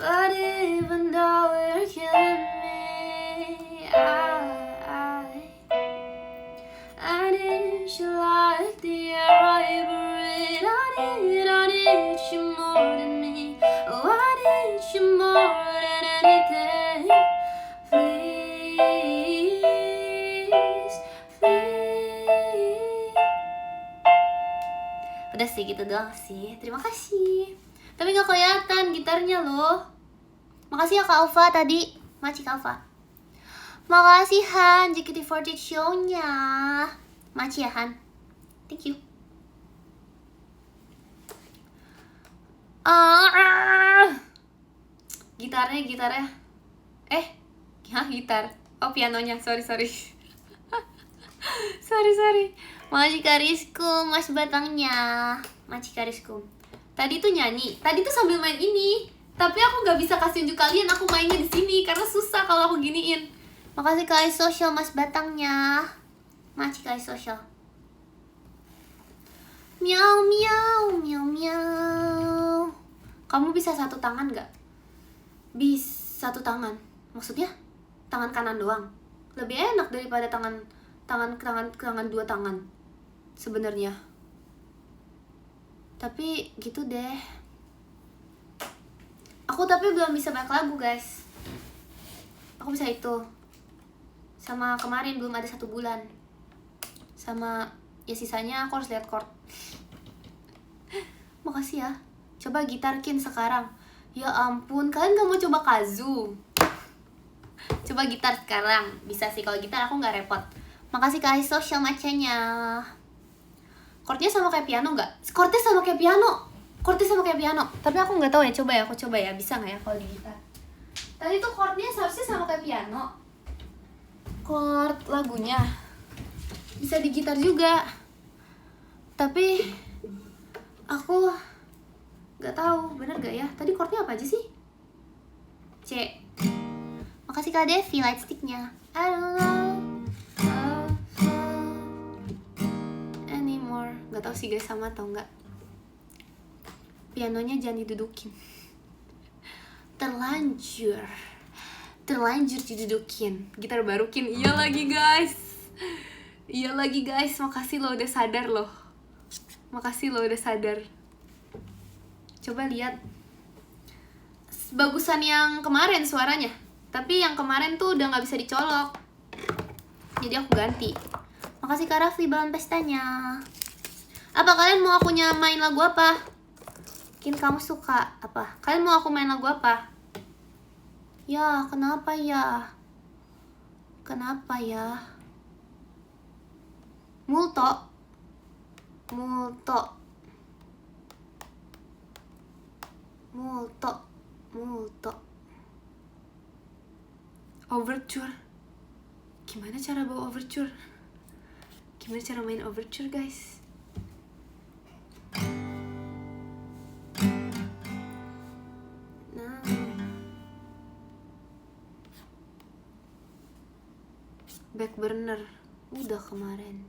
But even though you're killing me, I need you like the air I breathe. I need you more than me. Oh, I need you more than anything. Please, please. Udah sih gitu doang sih. Terima kasih. Tapi gak kelihatan gitarnya loh. Makasih ya Kak Alfa tadi. Maci Kak Alfa. Makasih Han, JKT48 show-nya. Maci ya Han. Thank you. Gitarnya. Gitar. Oh, pianonya. Sorry. Sorry. Makasih Karisku, Mas Batangnya. Makasih Karisku. Tadi tuh nyanyi. Tadi tuh sambil main ini. Tapi aku gak bisa kasih unjuk kalian. Aku mainnya di sini karena susah kalau aku giniin. Makasih Kak Social, Mas Batangnya. Makasih Kak Social. Miau miau miau miau. Kamu bisa satu tangan gak? Bisa satu tangan. Maksudnya tangan kanan doang. Lebih enak daripada tangan tangan dua tangan sebenarnya. Tapi gitu deh. Aku tapi belum bisa banyak lagu guys. Aku bisa itu. Sama kemarin belum ada 1 bulan. Sama ya sisanya aku harus lihat chord. Makasih ya. Coba gitarkin sekarang. Ya ampun, kalian gak mau coba kazoo? Coba gitar sekarang. Bisa sih, kalau gitar aku gak repot. Makasih kali social macanya. Chordnya sama kayak piano gak? Chordnya sama kayak piano. Tapi aku gak tahu ya, aku coba ya. Bisa gak ya kalau di gitar? Tadi tuh chordnya seharusnya sama kayak piano. Chord lagunya bisa di gitar juga. Tapi aku gak tahu bener gak ya. Tadi chordnya apa aja sih? C. Makasih Kak Devi light sticknya. I don't know anymore. Gak tahu sih guys sama atau enggak. Pianonya jangan didudukin. Terlanjur didudukin. Gitar barukin. Iya lagi guys. Makasih lo udah sadar. Coba lihat. Bagusan yang kemarin suaranya. Tapi yang kemarin tuh udah gak bisa dicolok. Jadi aku ganti. Makasih Kak Rafli balon pestanya. Apa kalian mau aku main lagu apa? Mungkin kamu suka apa? Kalian mau aku main lagu apa? Ya, kenapa ya? Multo. Overture. Gimana cara bawa overture? Gimana cara main overture, guys? Nah. Back burner. Udah kemarin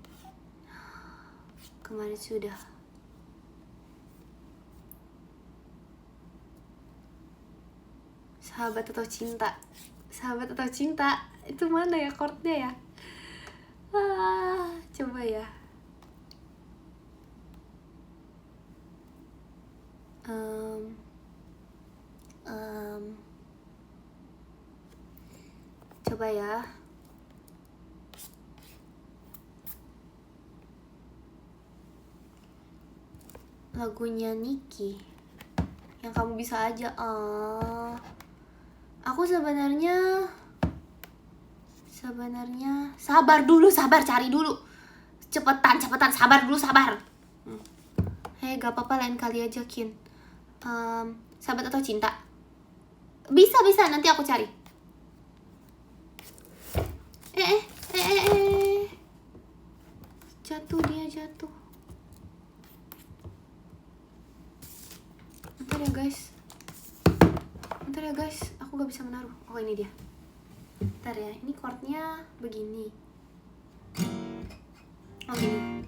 sudah. Sahabat atau cinta itu mana ya chordnya ya? Coba ya. Coba ya. Lagunya Niki yang kamu bisa aja. Aku sebenarnya sabar, cari dulu. Cepetan, sabar dulu. Hei, gak apa-apa, lain kali aja, Kin. Sahabat atau cinta? Bisa, nanti aku cari. Jatuh. Bentar ya guys, aku gak bisa menaruh. Oh, ini dia. Bentar ya, ini chordnya begini. Oh, gini.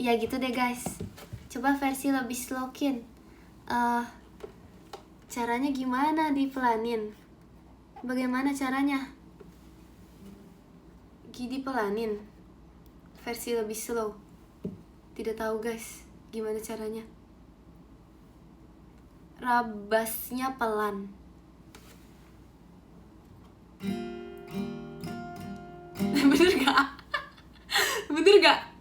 Ya gitu deh guys. Coba versi lebih slow-kin. Caranya gimana dipelanin? Bagaimana caranya? Dipelanin. Versi lebih slow. Tidak tahu guys, gimana caranya. Rabasnya pelan. Bener gak? Bener gak?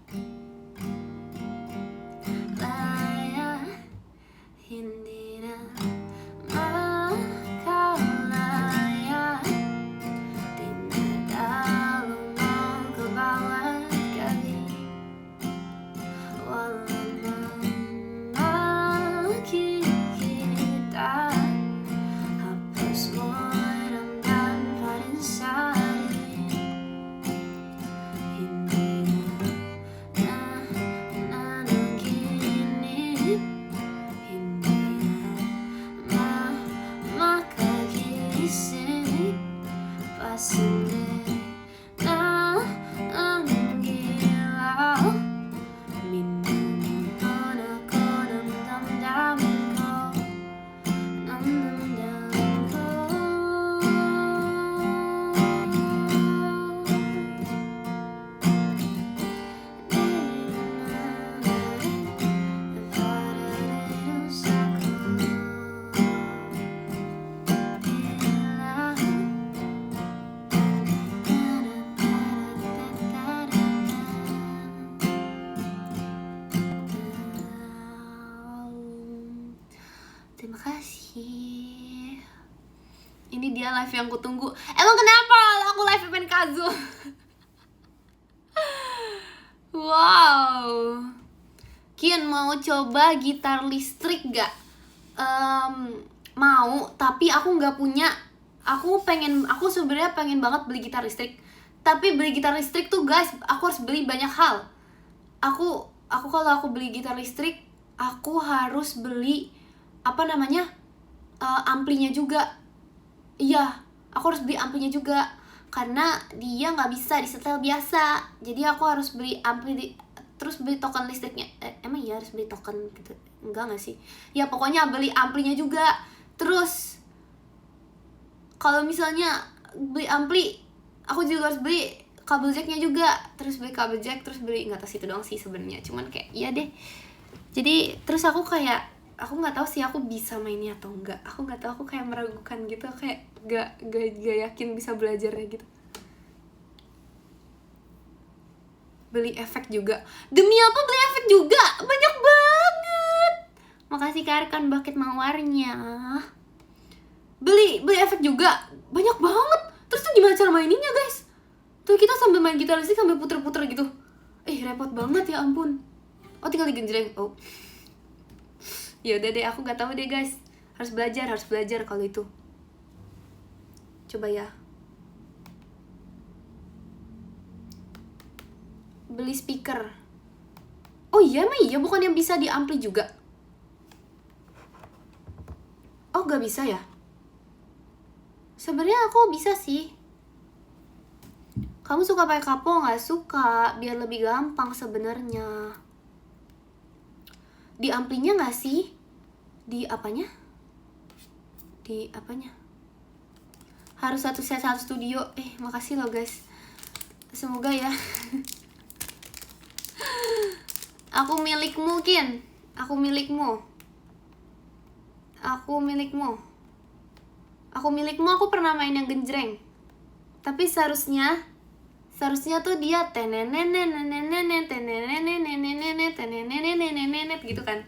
Terima kasih. Ini dia live yang kutunggu. Emang kenapa aku live event Kazu? Wow. Kian mau coba gitar listrik gak? Mau, tapi aku nggak punya. Aku sebenarnya pengen banget beli gitar listrik. Tapi beli gitar listrik tuh guys, aku harus beli banyak hal. Aku kalau aku beli gitar listrik, aku harus beli amplinya juga. Iya, aku harus beli amplinya juga karena dia nggak bisa disetel biasa. Jadi aku harus beli ampli terus beli token listriknya. Emang iya harus beli token gitu? Enggak nggak sih? Ya pokoknya beli amplinya juga. Terus kalau misalnya beli ampli, aku juga harus beli kabel jacknya juga. Terus beli kabel jack, terus beli nggak tahu sih, itu doang sih sebenarnya. Cuman kayak iya deh. Jadi terus aku nggak tahu sih aku bisa mainnya atau enggak. Aku nggak tahu, aku kayak meragukan gitu, kayak gak yakin bisa belajarnya gitu. Beli efek juga. Demi apa beli efek juga? Banyak banget. Makasih Karkan bucket mawarnya. Beli efek juga banyak banget. Terus tuh gimana cara maininnya guys? Tuh kita sambil main gitar listrik sambil puter-puter gitu. Repot banget ya ampun. Oh tinggal digenjreng. Oh. Ya udah deh, aku nggak tahu deh guys. Harus belajar kalau itu. Coba ya. Beli speaker. Oh iya, emang iya bukan yang bisa di ampli juga? Oh nggak bisa ya? Sebenarnya aku bisa sih. Kamu suka pakai kapo? Nggak suka, biar lebih gampang sebenarnya. Di amplinya nggak sih? Di apanya? Harus satu set satu studio. Makasih loh guys. Semoga ya. Aku milikmu Kin. Aku milikmu. Aku pernah main yang genjreng. Tapi seharusnya tuh dia gitu kan.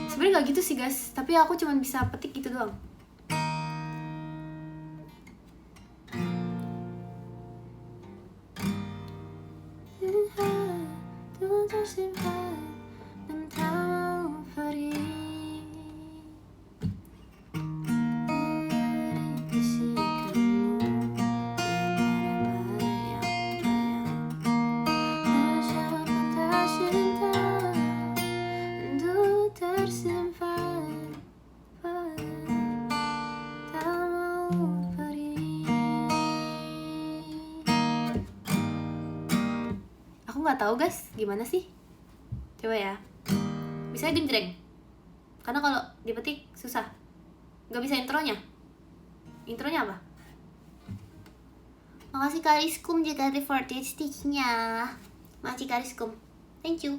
Sebenarnya nggak gitu sih guys, tapi aku cuma bisa petik gitu doang. nggak tahu guys gimana sih. Coba ya. Bisa genjreng. Karena kalau dipetik susah. Nggak bisa intronya. Intronya apa? Makasih Kak Rizkum JKT48 Stitch-nya. Makasih Kak Rizkum. Thank you.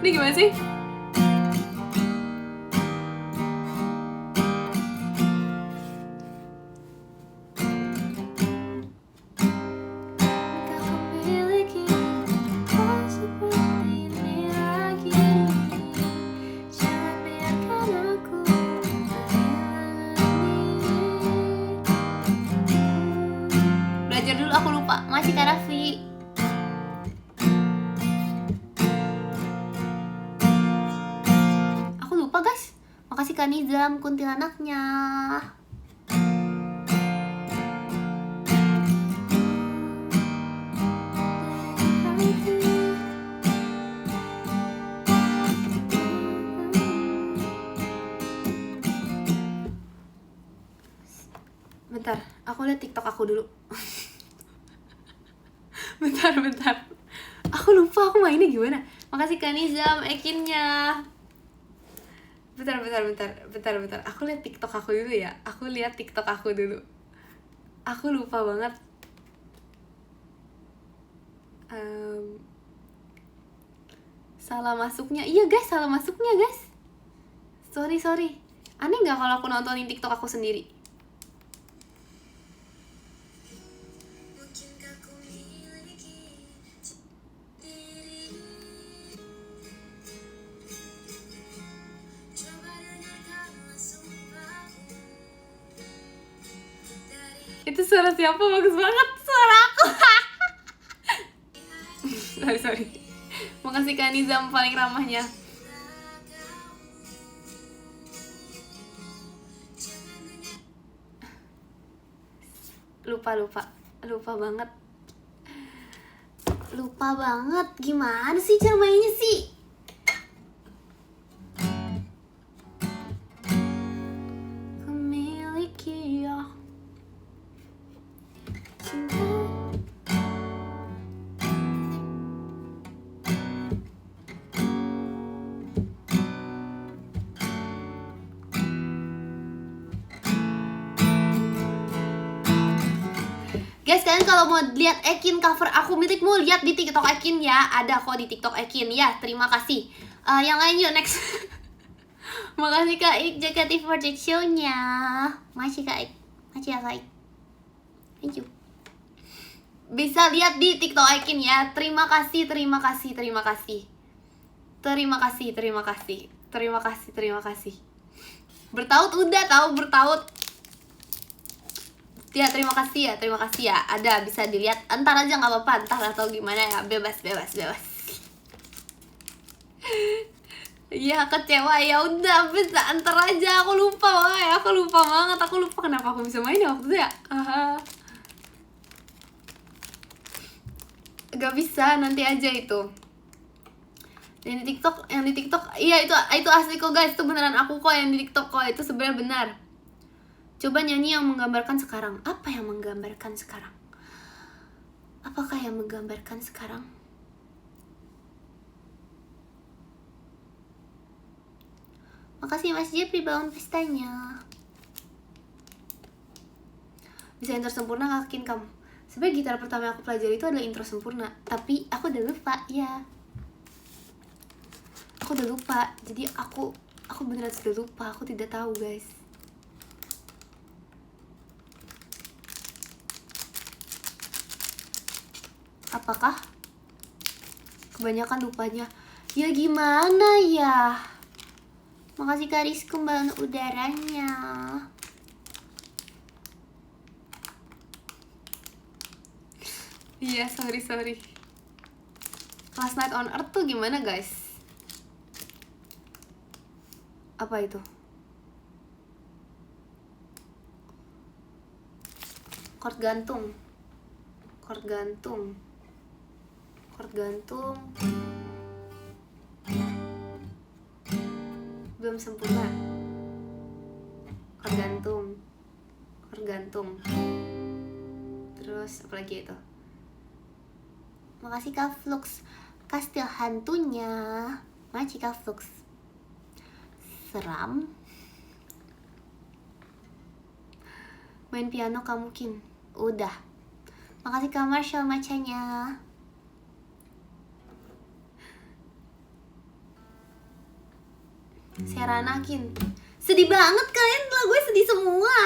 Ini gimana sih? Belajar dulu, aku lupa. Masih Kak Raffi. Aku lupa guys. Makasih Kak Nizam, kuntilanaknya. Bentar, aku lihat TikTok aku dulu. bentar. Aku lupa aku mainnya gimana. Makasih Kak Nizam, Ekinnya. Bentar. Aku lihat TikTok aku dulu ya. Aku lupa banget. Salah masuknya. Iya guys, salah masuknya guys. Sorry. Aneh nggak kalau aku nontonin TikTok aku sendiri? Itu suara siapa? Bagus banget suara aku. sorry. Makasih Kak Nizam paling ramahnya. Lupa banget. Gimana sih cara mainnya sih? Memiliki ya cinta. Guys, kalian kalau mau lihat Ekin cover aku milik mau lihat di TikTok Ekin ya. Ada kok di TikTok Ekin ya. Terima kasih. Yang lain yuk next. Makasih Kak Ik JKT48 show-nya. Makasih Kak Ik. Makasih ya Kak Ik. Thank you. Bisa lihat di TikTok Ekin ya. Terima kasih. Bertaut udah tahu bertaut. Ya terima kasih ya. Ada bisa dilihat. Entar aja nggak apa-apa. Entar atau gimana ya. Bebas. Iya kecewa ya udah bisa antar aja. Aku lupa banget. Aku lupa kenapa aku bisa main ya waktu itu ya. Gak bisa, nanti aja itu. Yang di TikTok, iya itu asli kok guys. Itu beneran aku kok yang di TikTok kok. Itu sebenarnya benar. Coba nyanyi yang menggambarkan sekarang. Apa yang menggambarkan sekarang? Apakah yang menggambarkan sekarang? Makasih Mas Jepri bangun pestanya. Bisa intro sempurna ngakin kamu. Sebenarnya gitar pertama yang aku pelajari itu adalah intro sempurna. Tapi aku udah lupa ya. Aku udah lupa. Jadi aku beneran sudah lupa. Aku tidak tahu guys. Apakah kebanyakan lupanya? Ya gimana ya? Makasih Kak Rizky balon udaranya. Iya sorry. Last Night on Earth tuh gimana guys? Apa itu? Chord gantung. Belum sempurna. Chord gantung. Terus apa lagi itu? Makasih Kak Flux. Kastil hantunya. Makasih Kak Flux. Seram. Main piano kamu Kin. Udah. Makasih Kak Marshall macanya. Serana Kin. Sedih banget kalian, lagunya sedih semua.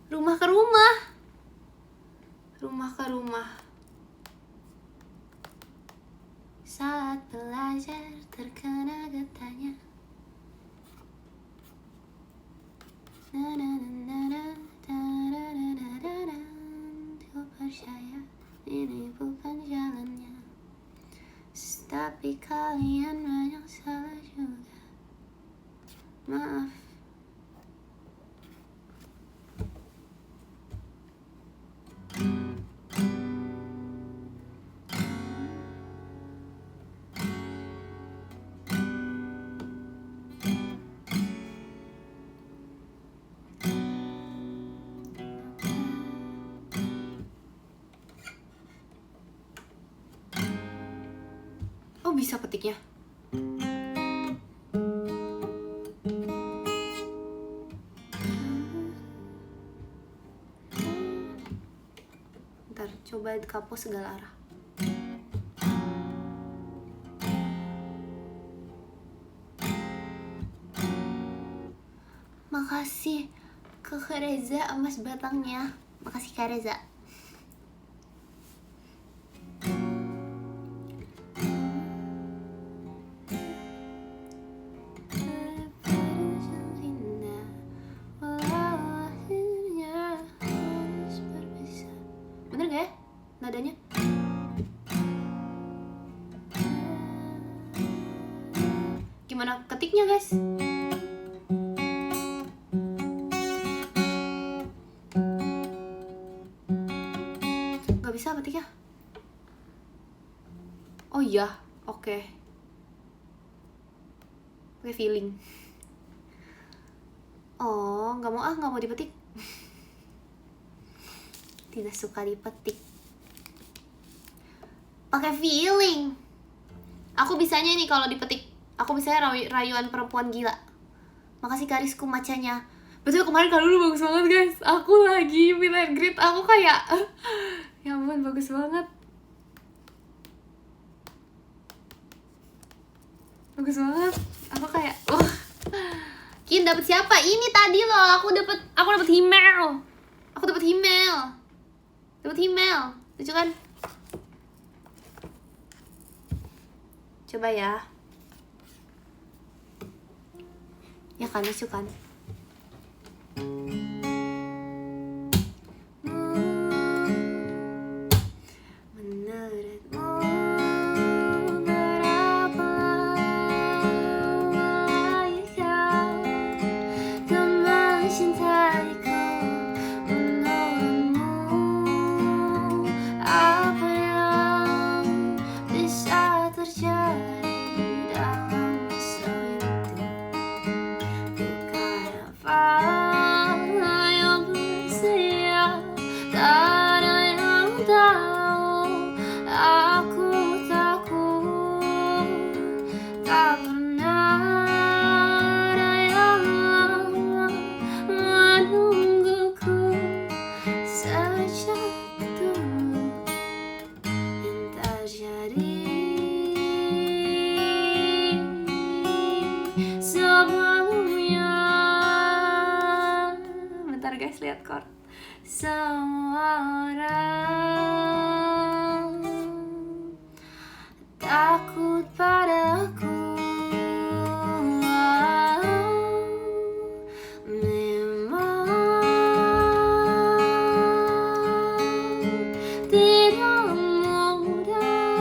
Rumah ke rumah. Saat belajar terkena getahnya. Ku percaya ini bukan jalannya. Tapi kalian banyak salah juga. Maaf. Oh bisa petiknya. Ntar coba kapus segala arah. Makasih ke Reza emas batangnya. Makasih Kak Reza. Bener gak ya nadanya? Gimana ketiknya guys? Gak bisa ketiknya. Oh iya, oke. Pakai feeling. Oh, nggak mau dipetik. Tidak suka dipetik. Pakai feeling. Aku bisanya nih kalau dipetik. Aku bisanya rayuan perempuan gila. Makasih Karisku macanya. Betul kemarin kalau dulu bagus banget guys. Aku lagi meet and greet. Aku kayak ya ampun bagus banget. Bagus banget. Aku kayak wah. Kin dapat siapa? Ini tadi loh. Aku dapat email. Dapat email. Lucu kan? Coba ya. Ya kan lucu kan? Menurutmu berapa lama kau mencintaiku? Menurutmu apa yang bisa terjadi dalam masa itu? Bukan apa yang bersiap, tak ada yang tahu. Aku takut tak pernah ada yang menungguku sejak dulu yang terjadi sebelumnya. Bentar guys, lihat chord. Semua orang takut padaku. Memang tidak mudah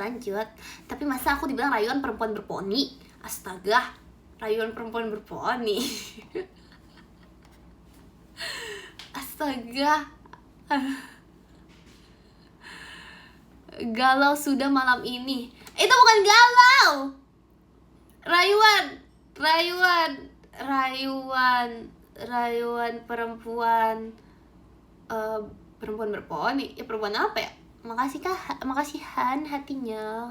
lanjut. Tapi masa aku dibilang rayuan perempuan berponi? Astaga, rayuan perempuan berponi. Astaga. Galau sudah malam ini. Itu bukan galau. Rayuan perempuan perempuan berponi. Ya perempuan apa ya? Makasih Han hatinya.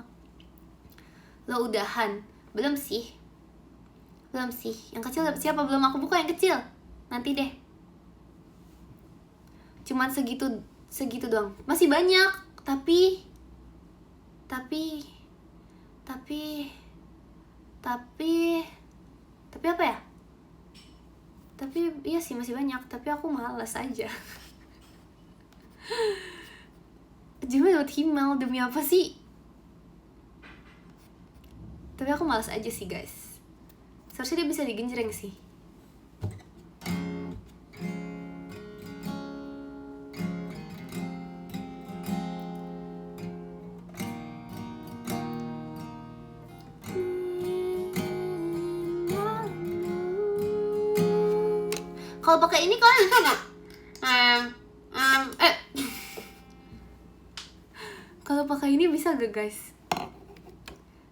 Lo udahan? Belum sih. Yang kecil siapa? Belum aku buka yang kecil. Nanti deh. Cuman segitu doang. Masih banyak, tapi apa ya? Tapi iya sih masih banyak, tapi aku malas aja. Cuma dapat email demi apa sih? Tapi aku malas aja sih guys. Seharusnya dia bisa digenjreng sih. Kalau pakai ini kalian bisa nggak? Kalau pakai ini bisa gak guys?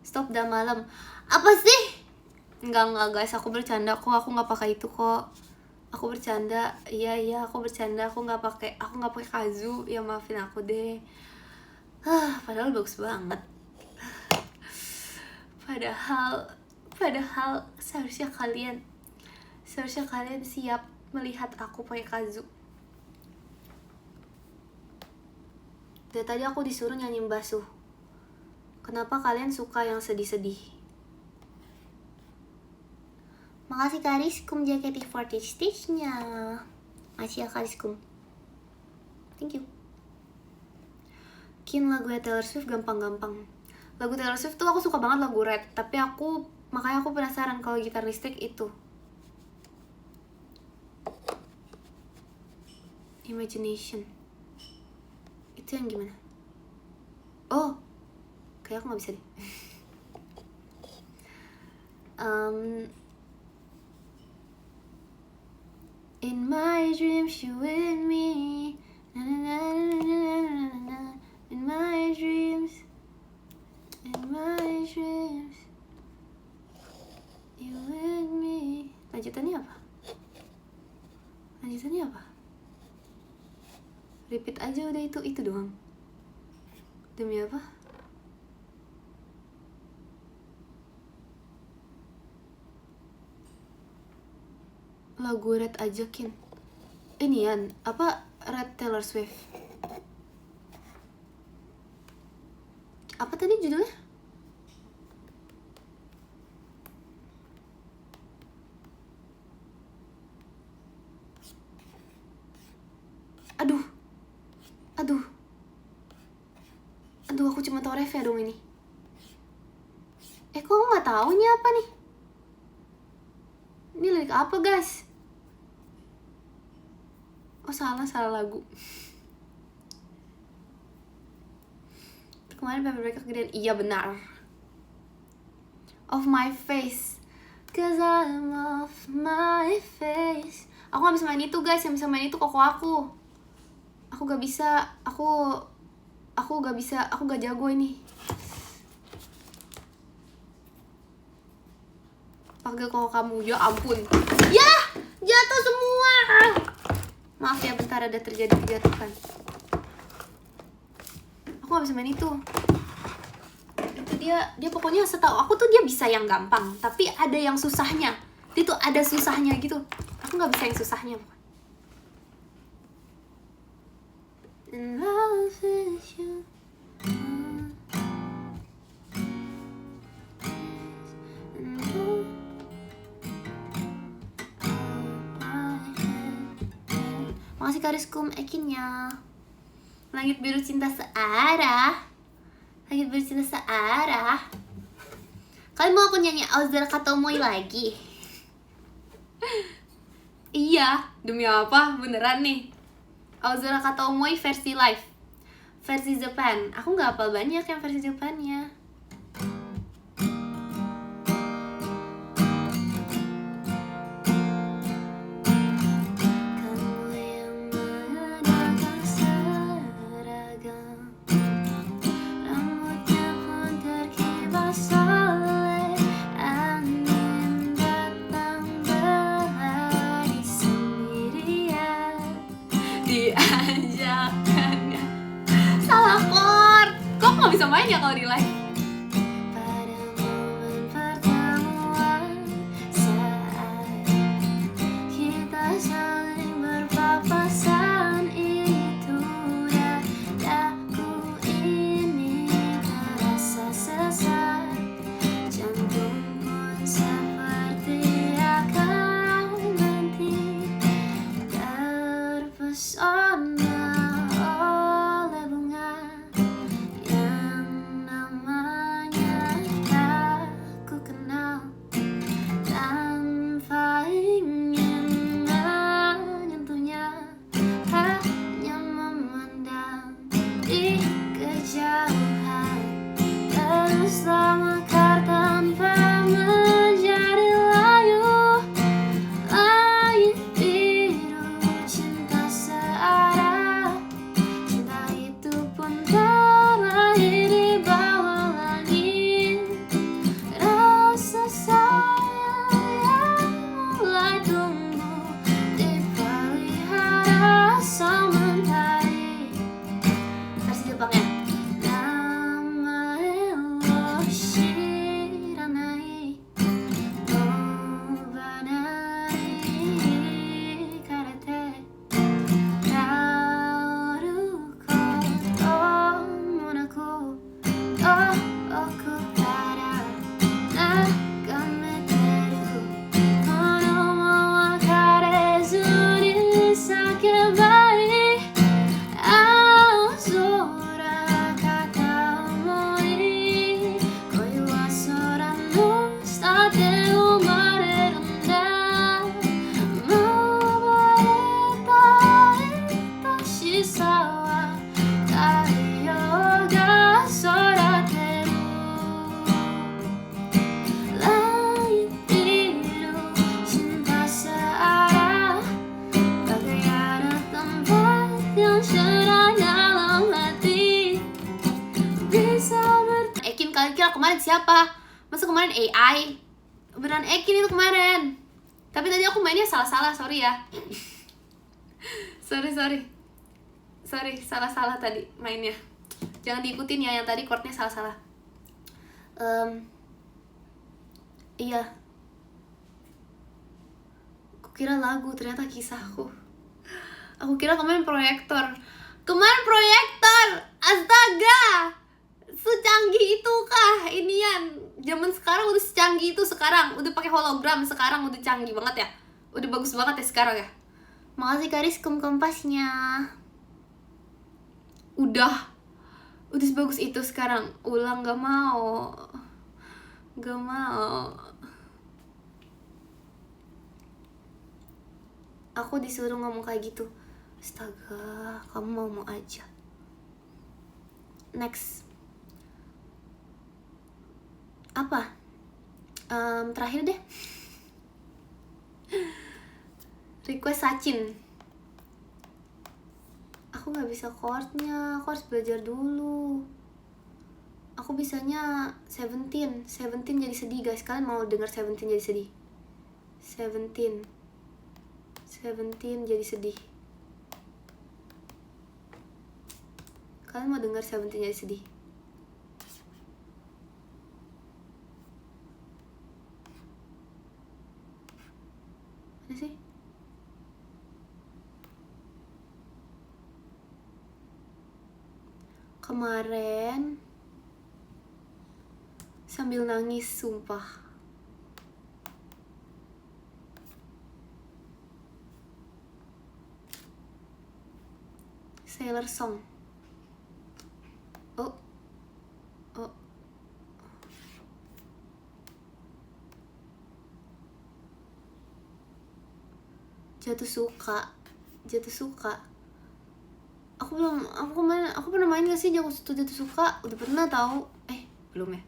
Stop dah malam. Apa sih? Enggak guys, aku bercanda kok. Aku nggak pakai itu kok. Aku bercanda. Iya, aku bercanda. Aku nggak pakai Kazu. Ya maafin aku deh. Padahal bagus banget. Padahal seharusnya kalian siap melihat aku pakai Kazu. Dari tadi aku disuruh nyanyi basuh. Kenapa kalian suka yang sedih-sedih? Makasih Kariskum JKT48 Stitch-nya. Makasih ya Kariskum. Thank you. Kin lagunya Taylor Swift gampang-gampang. Lagu Taylor Swift tuh aku suka banget lagu Red. Tapi makanya aku penasaran kalau gitar listrik itu. Imagination. Itu yang gimana? Oh, kayak aku gak bisa deh. In my dreams you with me. Na, na, na, na, na, na, na. In my dreams you with me. Lanjutannya apa? Repeat aja udah itu doang. Demi apa? Lagu Red aja Kin. Inian apa Red Taylor Swift? Apa tadi judulnya? Aduh, aku cuma tahu ref ya dong ini. Kok aku nggak tahu ini apa nih? Ini lirik apa guys? Oh salah lagu. Kemarin paper mereka kegedean. Iya benar. Off my face, cause I'm off my face. Aku gak bisa main itu guys, yang bisa main itu koko aku. Aku gak bisa, aku gak jago ini. Panggil koko kamu, ya ampun. Ya, jatuh semua. Maaf ya, bentar ada terjadi kejatuhan. Aku gak bisa main itu. Itu dia pokoknya setahu aku tuh dia bisa yang gampang, tapi ada yang susahnya. Dia tuh ada susahnya gitu. Aku gak bisa yang susahnya. In love with you. Makasih Kariskum Ekinnya. Langit biru cinta searah. Kalian mau aku nyanyi Aozora Katomoy lagi? Iya, demi apa? Beneran nih. Aozora Katomoy versi live. versi Japan. Aku nggak hafal banyak yang versi Japannya. Kamu yang mengenakan seragam, rambutnya pun terkibas oleh angin, datang berlari sendirian, diajakkannya. Salah chord. Kok nggak bisa main ya kalau di live? Pada momen pertemuan, saat kita saling berpapasan, itu dadaku ini terasa sesak, jantung pun seperti akan berhenti, terpesona oleh bunga yang namanya aku kenal, tanpa ingin menyentuhnya, hanya memandang di kejauhan, teruslah mekar tanpa menjadi layu, langit biru, cinta searah, cinta itu pun terlahir di bawah langit, rasa sayang yang mulai tumbuh dipelihara sang mentari. Versi Jepangnya. Namae wo shiranai, obanari karete, taoru koto mo naku, oku kara nagameteru, kono mo wakarezu ni sakebai, azora kata omoi, koi wa sora no shita de umareru nda, moboreta aitoshi sa wa taiyou ga sorateru, langit biru, cinta searah, bagai ada tempat yang cerah dalam hati, bisa Ekin, kalian kira kemarin siapa? Masa kemarin AI? Beneran Ekin itu kemarin. Tapi tadi aku mainnya salah-salah, sorry ya. sorry, salah-salah tadi mainnya. Jangan diikutin ya, yang tadi chordnya salah-salah. Iya. Aku kira lagu, ternyata kisahku. Aku kira kemarin proyektor. Astaga! Secanggih itu kah inian? Zaman sekarang udah secanggih itu sekarang. Udah pakai hologram sekarang, udah canggih banget ya. Udah bagus banget ya sekarang ya. Makasih Karis kompasnya. Udah sebagus itu sekarang. Ulang gak mau. Aku disuruh ngomong kayak gitu. Astaga, kamu mau aja. Next. Apa? Terakhir deh. Request Sachin. Aku gak bisa chordnya, aku harus belajar dulu. Aku bisanya 17 jadi sedih guys. Kalian mau denger 17 jadi sedih? 17 jadi sedih. Kalian mau denger 17 jadi sedih? Mana sih? Kemarin sambil nangis, sumpah. Sailor Song. Oh. Jatuh suka. Aku pernah main gak sih Jakusetsu Jatuh Suka? Udah pernah tahu. Belum ya?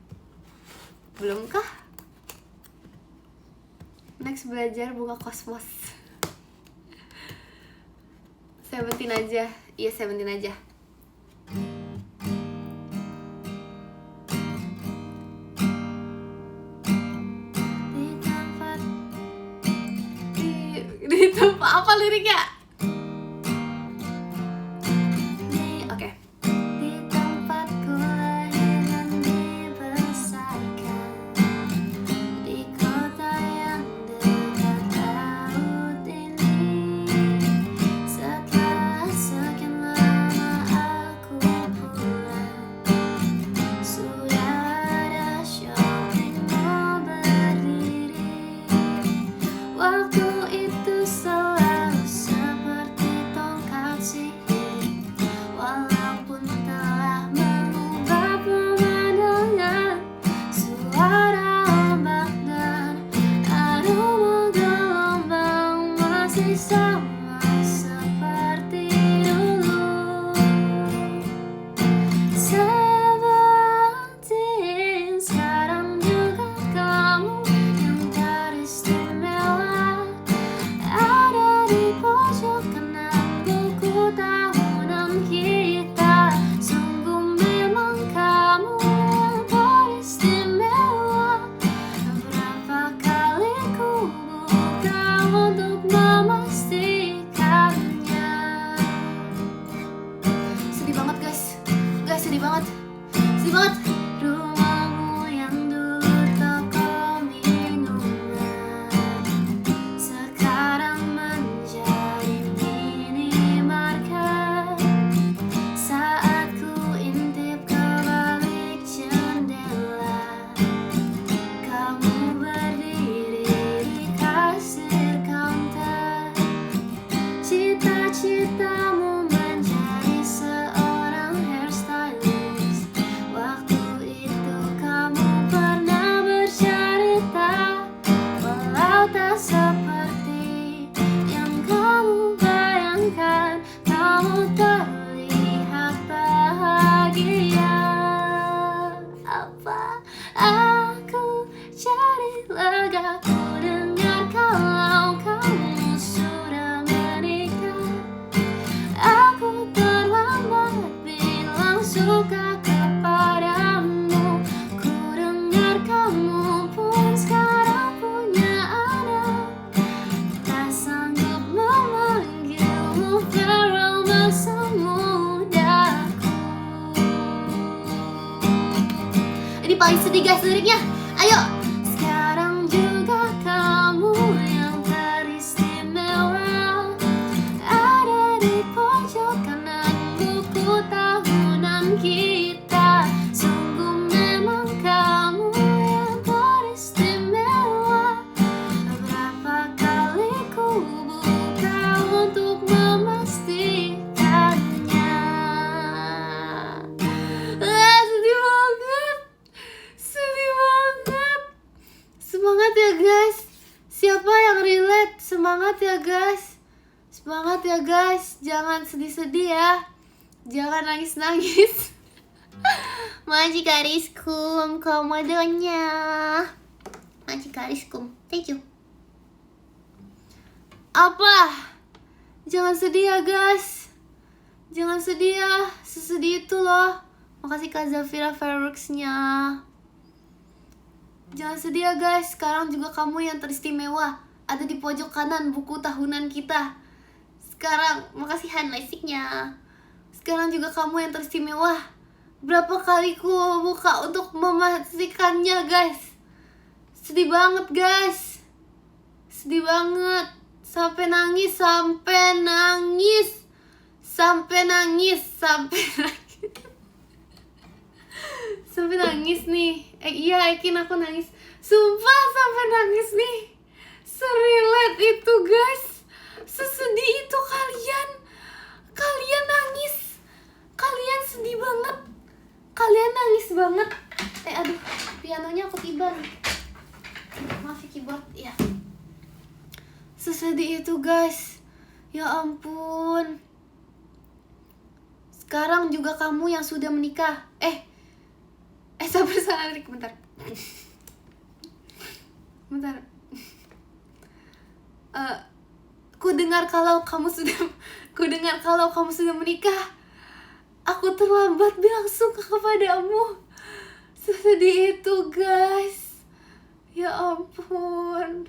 Belum kah? Next belajar bunga kosmos. Seventeen aja. Iya, Seventeen aja. Di tempat apa liriknya? Oke. Di tempatku lahir dan dibesarkan, di kota yang dekat laut ini. Setelah sekian lama aku pulang, sudah ada shopping mall berdiri. Waktu itu selalu seperti tongkat sihir, walaupun telah mengubah pemandangan. Suara ombak dan aroma gelombang masih sama seperti dulu. Seventeen, sekarang juga kamu yang teristimewa, ada di pojok kanan buku tahunan kita. Sungguh memang kamu yang teristimewa. Berapa kali ku buka untuk memastikannya. Sedih banget guys, sedih banget. Rumahmu yang dulu toko minuman, sekarang menjadi minimarket. Saat ku intip ke balik jendela, kamu berdiri di kasir counter. Cita-citamu menjadi seorang hairstylist. Waktu itu kamu pernah bercerita, walau tak seperti yang kamu bayangkan, kamu terlihat bahagia. Apa aku jadi lega ku dengar kalau kamu sudah menikah? Aku terlambat bilang suka kepadamu. Ku dengar kamu pun sekarang punya anak. Tak sanggup memanggilmu Farel masa mudaku. Ini paling sedih guys liriknya. Ayo. Sekarang juga kamu yang teristimewa, ada di pojok kanan buku tahunan kita. Sungguh memang kamu yang teristimewa. Berapa kali ku buka untuk memastikannya. Sedih banget. Semangat ya guys. Siapa yang relate? Semangat ya guys. Semangat ya guys. Jangan sedih-sedih ya. Jangan nangis-nangis. Majikariskum komodonya. Majikariskum. Thank you. Apa? Jangan sedih ya guys. Jangan sedih ya. Sesedih itu loh. Makasih Kak Zafira Fireworks-nya. Jangan sedih ya guys. Sekarang juga kamu yang teristimewa, ada di pojok kanan buku tahunan kita. Sekarang, makasih Han Laisiknya. Sekarang juga kamu yang teristimewa. Berapa kali ku buka untuk memastikannya guys. Sedih banget guys. Sedih banget. Sampai nangis. Sampai nangis nih. Iya Ekin, aku nangis. Sumpah sampai nangis nih. Serelate itu guys. Sesedih itu kalian. Kalian nangis. Kalian sedih banget. Kalian nangis banget. Aduh, pianonya aku tiban. Maaf ya keyboard. Ya. Sesedih itu guys. Ya ampun. sekarang juga kamu yang sudah menikah. Sabar Rik, bentar. Ku dengar kalau kamu sudah menikah. Aku terlambat bilang suka kepadamu. Sedih itu, guys. Ya ampun.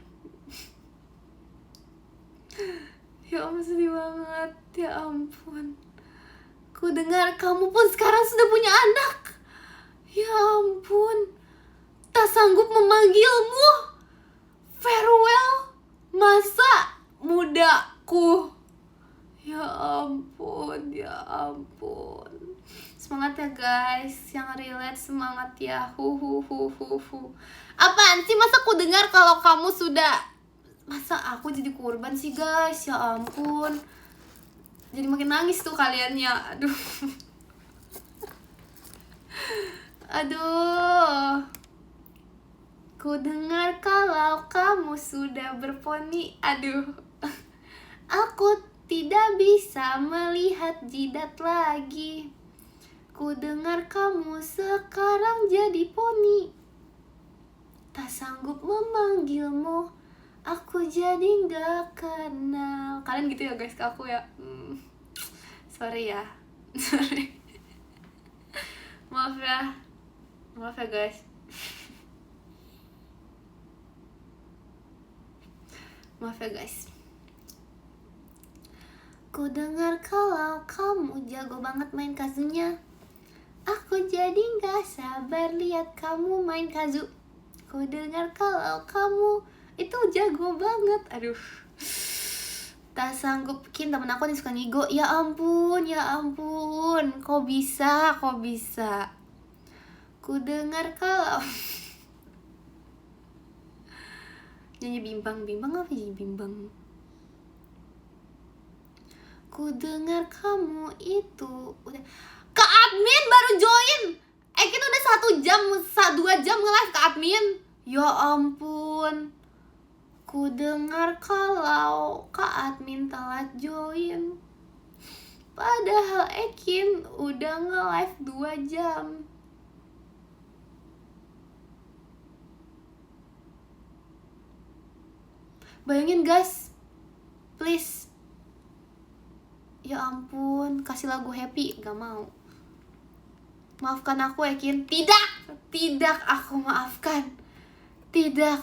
Ya ampun, sedih banget. Ya ampun. Ku dengar kamu pun sekarang sudah punya anak. Ya ampun. Tak sanggup memanggilmu. Farewell masa mudaku. Ya ampun, ya ampun. Semangat ya guys, yang relate semangat ya. Apaan sih, masa ku dengar kalau kamu sudah. Masa aku jadi korban sih guys, ya ampun. Jadi makin nangis tuh kaliannya. Aduh. Ku dengar kalau kamu sudah berponi. Aduh. Aku tidak bisa melihat jidat lagi. Ku dengar kamu sekarang jadi poni. Tak sanggup memanggilmu. Aku jadi gak kenal. Kalian gitu ya guys ke aku ya. Sorry ya. Sorry. Maaf ya guys. Maaf ya guys. Ku dengar kalau kamu jago banget main kazunya. Aku jadi gak sabar lihat kamu main kazu. Ku dengar kalau kamu itu jago banget. Aduh. Tak sanggup bikin temen aku nih suka ngigo. Ya ampun. Kok bisa. Ku dengar kalau nyanyi bimbang apa ya, bimbang. Ku dengar kamu itu udah. Kak admin baru join. Kita udah 2 jam nge-live Kak admin. Ya ampun. Ku dengar kalau Kak admin telat join. Padahal Ekin udah nge-live 2 jam. Bayangin guys. Please. Ya ampun, kasih lagu happy, gak mau. Maafkan aku Ekin. Tidak aku maafkan. Tidak.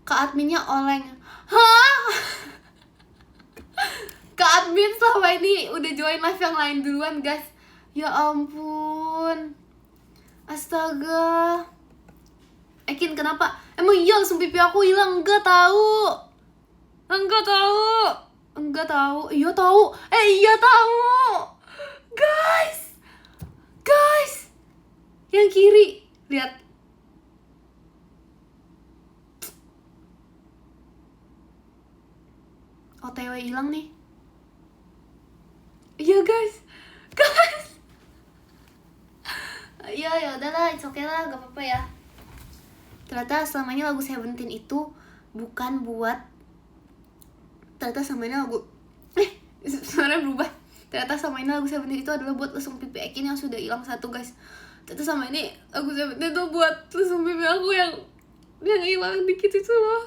Kak adminnya oleng. Hah? Kak admin selama ini udah join live yang lain duluan guys. Ya ampun. Astaga. Ekin kenapa? Emang iya langsung pipi aku hilang? Enggak tahu. Iya tahu. Iya tahu. Guys. Yang kiri, lihat. OTW hilang nih. Iya guys. Ya udahlah, it's okay lah, gak apa-apa ya. Ternyata selama ini lagu Seventeen itu bukan buat. Ternyata selama ini lagu suaranya berubah. Ternyata selama ini lagu Seventeen itu adalah buat lesung pipi Ekin yang sudah hilang 1 guys. Ternyata selama ini lagu Seventeen itu buat lesung pipi aku yang hilang dikit itu loh.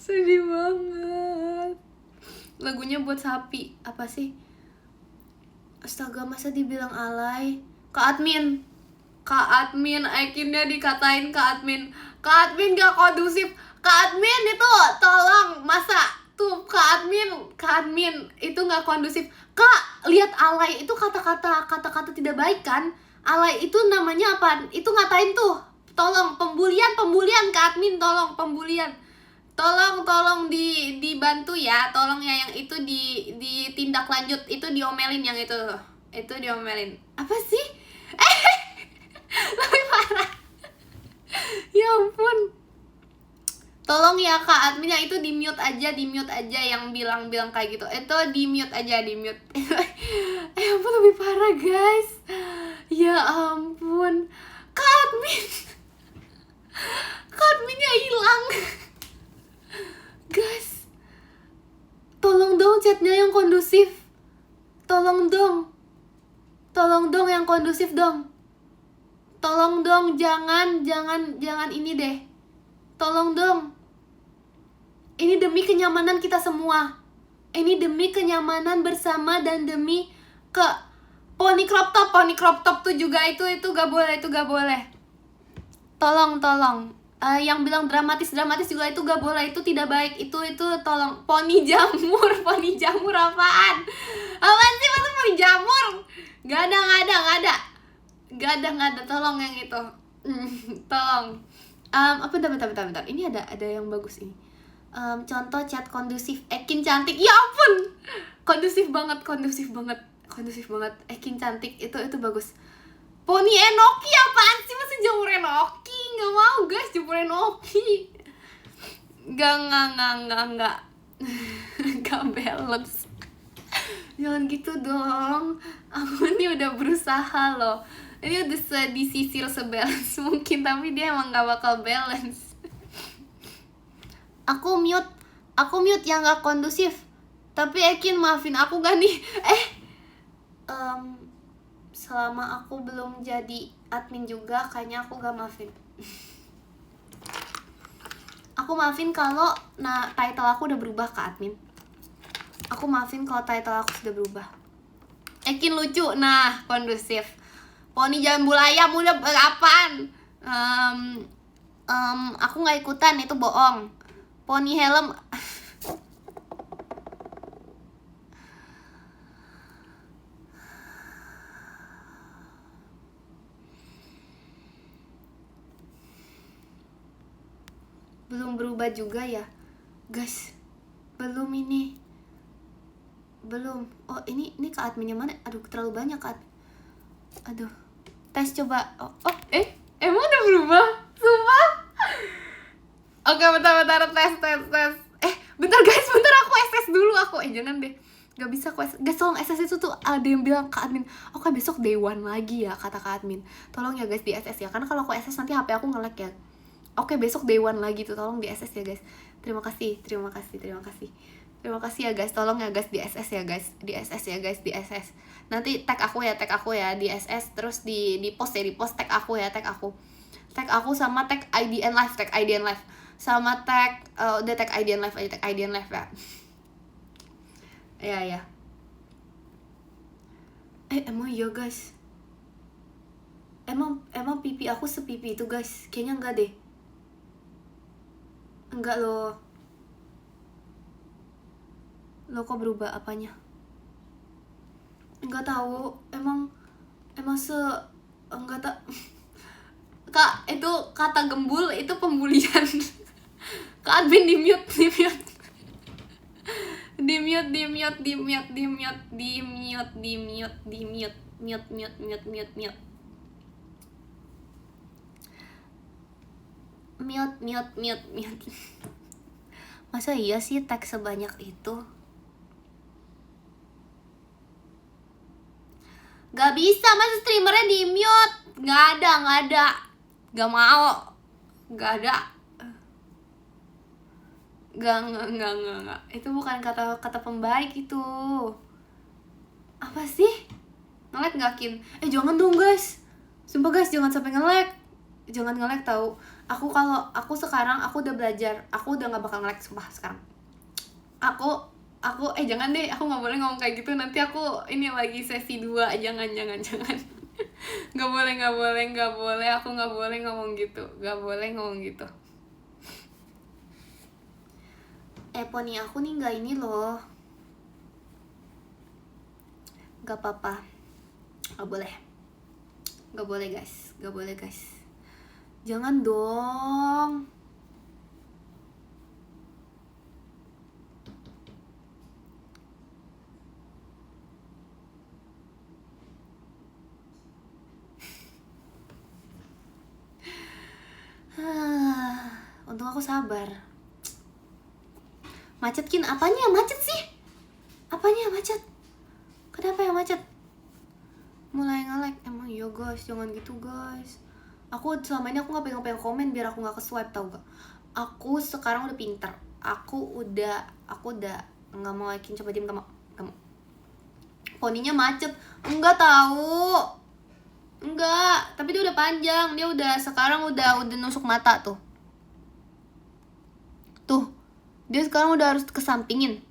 Sedih banget. Lagunya buat sapi. Apa sih? Astaga, masa dibilang alay. Kak admin Ekinnya dikatain Kak admin gak kondusif. Kak admin itu tolong, masa tuh Kak admin itu gak kondusif. Kak, lihat alay itu kata-kata tidak baik kan? Alay itu namanya apa? Itu ngatain tuh. Tolong pembulian Kak admin, tolong pembulian. Tolong dibantu ya. Tolong ya yang itu ditindak lanjut, itu diomelin yang itu. Itu diomelin. Apa sih? Lebih parah. Ya ampun. Tolong ya Kak admin yang itu di mute aja yang bilang kayak gitu. Itu di mute aja. Ya ampun, lebih parah guys. Ya ampun. Kak adminnya hilang. Guys, tolong dong chatnya kondusif dong. Tolong dong, jangan ini deh. Tolong dong. Ini demi kenyamanan kita semua. Ini demi kenyamanan bersama dan demi poni crop top tuh juga itu gak boleh. Tolong. Yang bilang dramatis juga itu gak boleh, itu tidak baik. Itu tolong. Poni jamur apaan? Apaan sih maksud poni jamur? Gak ada. Tolong yang itu. Tolong. Bentar. Ini ada yang bagus ini. Contoh chat kondusif, Ekin cantik. Ya ampun. Kondusif banget. Ekin cantik itu bagus. Poni enoki apaan sih, masih jamur enoki? Nggak mau guys, jamur enoki. Nggak Nggak balance. Jangan gitu dong. Aku nih udah berusaha loh. Ini udah disisir sebalance mungkin, tapi dia emang nggak bakal balance. Aku mute yang nggak kondusif. Tapi Ekin maafin aku gak nih? Selama aku belum jadi admin juga, kayaknya aku gak maafin. Aku maafin kalau title aku udah berubah ke admin. Aku maafin kalau title aku sudah berubah. Ekin lucu, kondusif. Poni jambul ayam udah apaan? Aku nggak ikutan, itu bohong. Poni helm. Belum berubah juga ya guys, belum. Oh ini ke adminnya mana? Aduh terlalu banyak aduh, tes coba. Emang udah berubah sumpah. Oke, bentar tes. Bentar guys, aku SS dulu. Jangan deh, gak bisa aku guys, tolong SS itu tuh ada yang bilang ke admin, oke besok day one lagi ya, kata ke admin. Tolong ya guys di SS ya, karena kalau aku SS nanti HP aku nge-lag ya. Oke, besok day one lagi tuh, tolong di SS ya guys. Terima kasih ya guys, tolong ya guys di SS ya guys, di SS. Nanti tag aku ya di SS, terus di post tag aku ya, tag aku sama tag IDN live, sama tag udah tag IDN live aja, tag IDN live ya. Ya. Emang iya guys, emang pipi aku sepipi itu guys? Kayaknya enggak deh. Enggak loh. Lo kok berubah apanya? Enggak tahu. Emang enggak tak. Kak, itu kata gembul itu pembulian. Kak admin di mute. Mute. Masa iya sih tag sebanyak itu? Gak bisa, masa streamernya di mute? Gak ada. Gak mau. Gak ada. Gak. Itu bukan kata pembaik itu. Apa sih? Nge-lag gak, Kin? Jangan dong guys. Sumpah guys, jangan sampai nge-lag. Jangan nge-lag tau. Aku sekarang aku udah belajar. Aku udah gak bakal nge-lag sumpah sekarang. Aku jangan deh, aku gak boleh ngomong kayak gitu. Nanti aku ini lagi sesi 2. Jangan. Gak boleh. Aku gak boleh ngomong gitu. Poni aku nih gak ini loh. Gak apa-apa. Gak boleh guys. Jangan dong. Untung aku sabar. Macet, Kin. Apanya yang macet sih? Kenapa yang macet? Mulai nge-lag. Emang iya guys, jangan gitu guys. Aku selama ini aku gak pengen komen biar aku gak ke-swipe, tau gak? Aku sekarang udah pinter. Aku udah gak mau Ekin, coba diem, gak mau. Poninya macet. Enggak tahu. Enggak, tapi dia udah panjang. Dia udah sekarang udah nusuk mata tuh. Tuh. Dia sekarang udah harus kesampingin.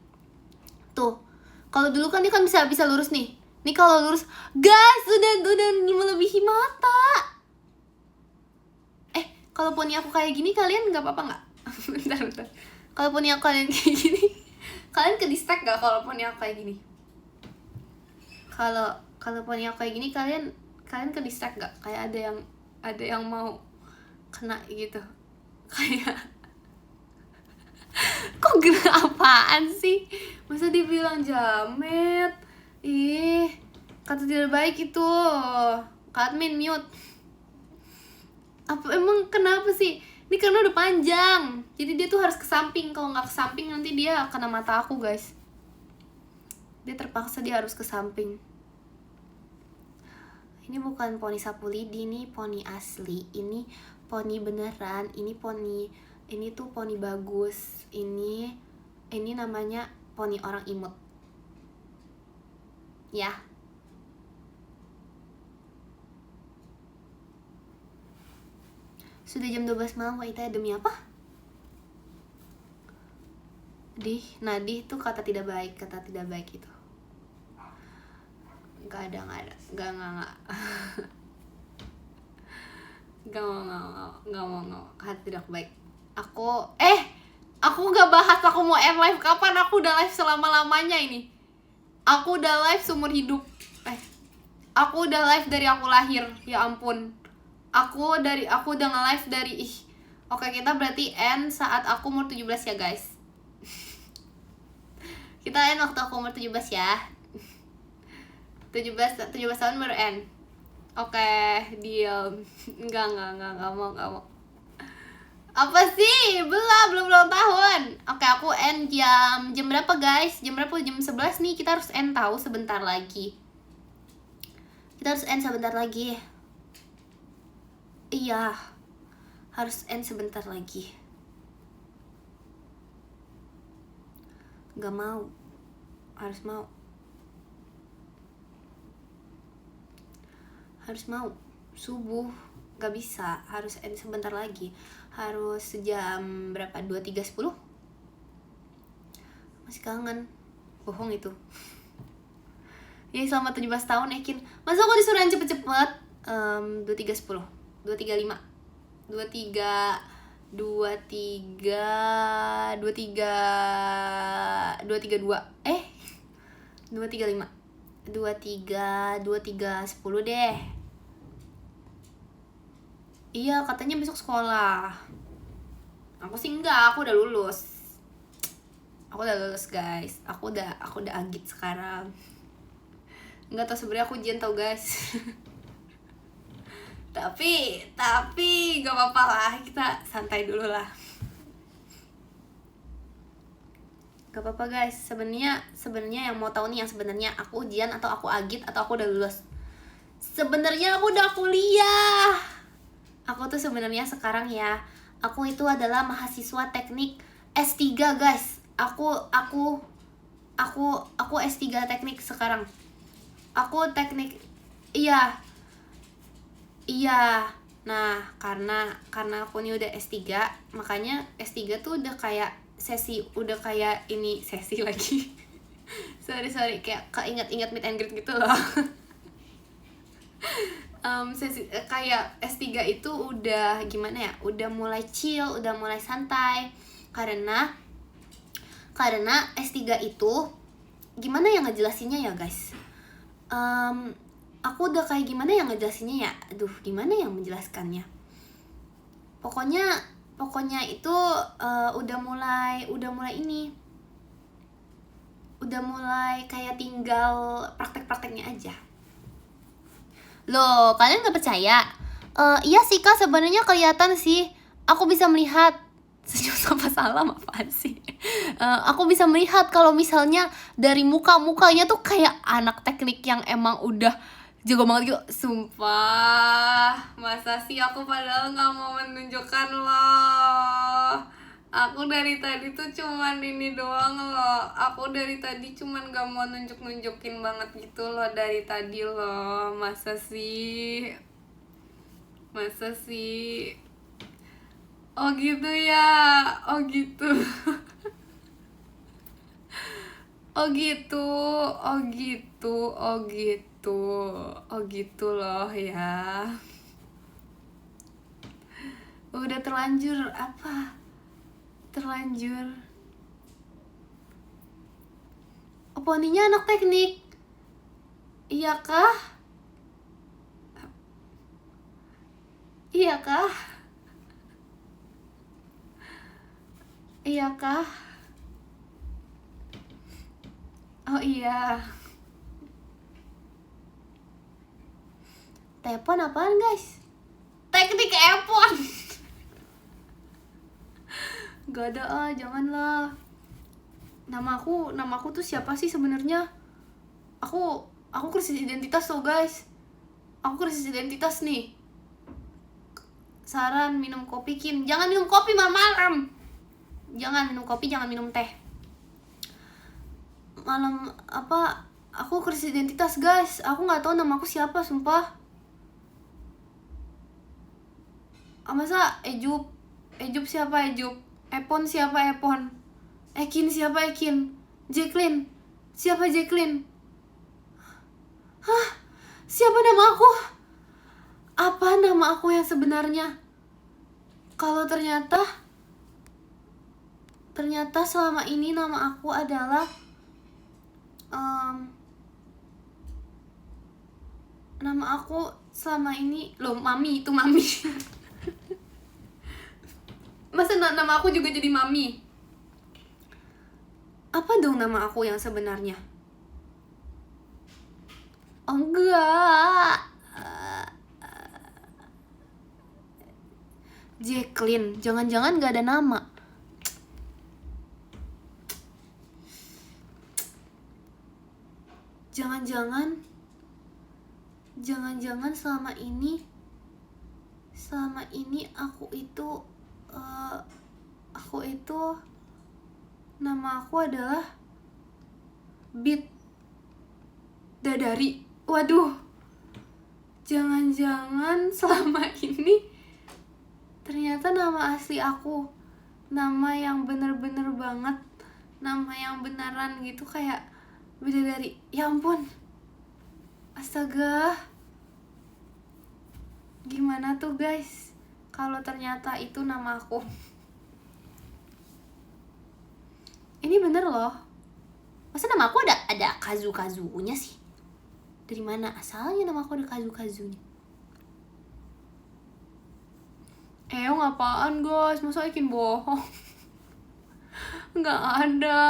Tuh. Kalau dulu kan dia kan bisa lurus nih. Nih kalau lurus, guys, udah melebihi mata. Kalau poni aku kayak gini kalian nggak apa-apa nggak? bentar. Kalau poni aku kalian kayak gini, kalian ke distract nggak kalau poni aku kayak gini? Kalau poni aku kayak gini kalian ke distract nggak? Kayak ada yang mau kena gitu. Kayak kok gerak apaan sih? Masa dibilang jamet? Ih, kata tidak baik itu. Kak admin mute. Apa emang kenapa sih? Ini karena udah panjang. Jadi dia tuh harus ke samping. Kalau nggak ke samping nanti dia kena mata aku, guys. Dia terpaksa dia harus ke samping. Ini bukan poni sapu lidi, ini poni asli. Ini poni beneran. Ini tuh poni bagus. Ini namanya poni orang imut. Ya. Sudah jam 12 malam, Wak Ita, demi apa? Nadih tuh kata tidak baik itu. Gak ada. Gak mau. Kata tidak baik. Aku gak bahas aku mau end live kapan. Aku udah live selama-lamanya ini. Aku udah live seumur hidup. Aku udah live dari aku lahir. Ya ampun. Aku udah nge-live dari Oke, kita berarti end saat aku umur 17 ya, guys. Kita end waktu aku umur 17 ya. 17 tahun baru end. Oke, deal. Enggak mau. Apa sih? Belum tahun. Oke, aku end jam berapa, guys? Jam 11 nih. Kita harus end tahu sebentar lagi. Iya, harus end sebentar lagi. Gak mau. Harus mau. Subuh. Gak bisa, harus end sebentar lagi. Harus jam berapa? 23.10? Masih kangen. Bohong itu. Ya selama 17 tahun Ekin. Masa aku disuruh yang cepet-cepet? 23.10 23.5 23 23 23 232 235 23 10 deh. Iya, katanya besok sekolah. Aku sih enggak, aku udah lulus. Guys. Aku udah agit sekarang. Enggak tahu sebenarnya aku ujian tau, guys. tapi gak apa-apa lah, kita santai dulu lah. Gak apa-apa, guys. Sebenarnya yang mau tahu nih, yang sebenarnya aku ujian atau aku agit atau aku udah lulus. Sebenarnya aku udah kuliah. Aku tuh sebenarnya sekarang ya, aku itu adalah mahasiswa teknik S3, guys. Aku S3 teknik sekarang. Aku teknik, iya. Nah, karena aku nih udah S3, makanya S3 tuh udah kayak sesi lagi. sorry, kayak keinget meet and greet gitu loh. Sesi kayak S3 itu udah gimana ya? Udah mulai chill, udah mulai santai. Karena S3 itu gimana ya ngejelasinnya ya, guys? Aku udah kayak gimana yang ngejelasinnya ya? Aduh, gimana yang menjelaskannya? Pokoknya itu udah mulai ini. Udah mulai kayak tinggal praktek-prakteknya aja. Loh, kalian gak percaya? Iya sih, Kak, sebenarnya kelihatan sih. Aku bisa melihat. Senyum sama salam apaan sih? Aku bisa melihat kalau misalnya dari mukanya tuh kayak anak teknik yang emang udah jago banget gitu. Sumpah, masa sih aku padahal gak mau menunjukkan loh. Aku dari tadi tuh cuman ini doang loh. Aku dari tadi cuman gak mau nunjuk-nunjukin banget gitu loh dari tadi loh. Masa sih? Masa sih? Oh gitu ya. Oh gitu. Oh gitu. Oh gitu. Oh gitu. Oh gitu loh ya. Udah terlanjur apa? Terlanjur. Oh, poninya anak teknik. Iya kah? Iya kah? Iya kah? Oh iya. Telepon apaan guys? Teknik epon. Gak ada ah, janganlah. Nama aku tuh siapa sih sebenarnya? Aku krisis identitas tuh guys. Aku krisis identitas nih. Saran minum kopi Kin. Jangan minum kopi malam-malam. Jangan minum kopi, jangan minum teh. Malam apa? Aku krisis identitas guys. Aku nggak tahu nama aku siapa sumpah. Masa Ejup siapa Ejup? Epon siapa Epon? Ekin siapa Ekin? Jacqueline siapa Jacqueline? Hah? Siapa nama aku? Apa nama aku yang sebenarnya? Kalau ternyata selama ini nama aku adalah nama aku selama ini loh, Mami, itu Mami. Masa nama aku juga jadi Mami? Apa dong nama aku yang sebenarnya? Oh enggak. Jacqueline, jangan-jangan gak ada nama. Jangan-jangan selama ini aku itu nama aku adalah Bit Dadari. Waduh, jangan-jangan selama ini ternyata nama asli aku, nama yang bener-bener banget, nama yang beneran gitu, kayak Bidadari. Ya ampun, astaga, gimana tuh guys kalau ternyata itu nama aku? Ini bener loh. Masa nama aku ada kazu-kazunya sih? Dari mana asalnya nama aku ada kazu-kazunya? Apaan guys? Masa Ekin bohong? Nggak ada,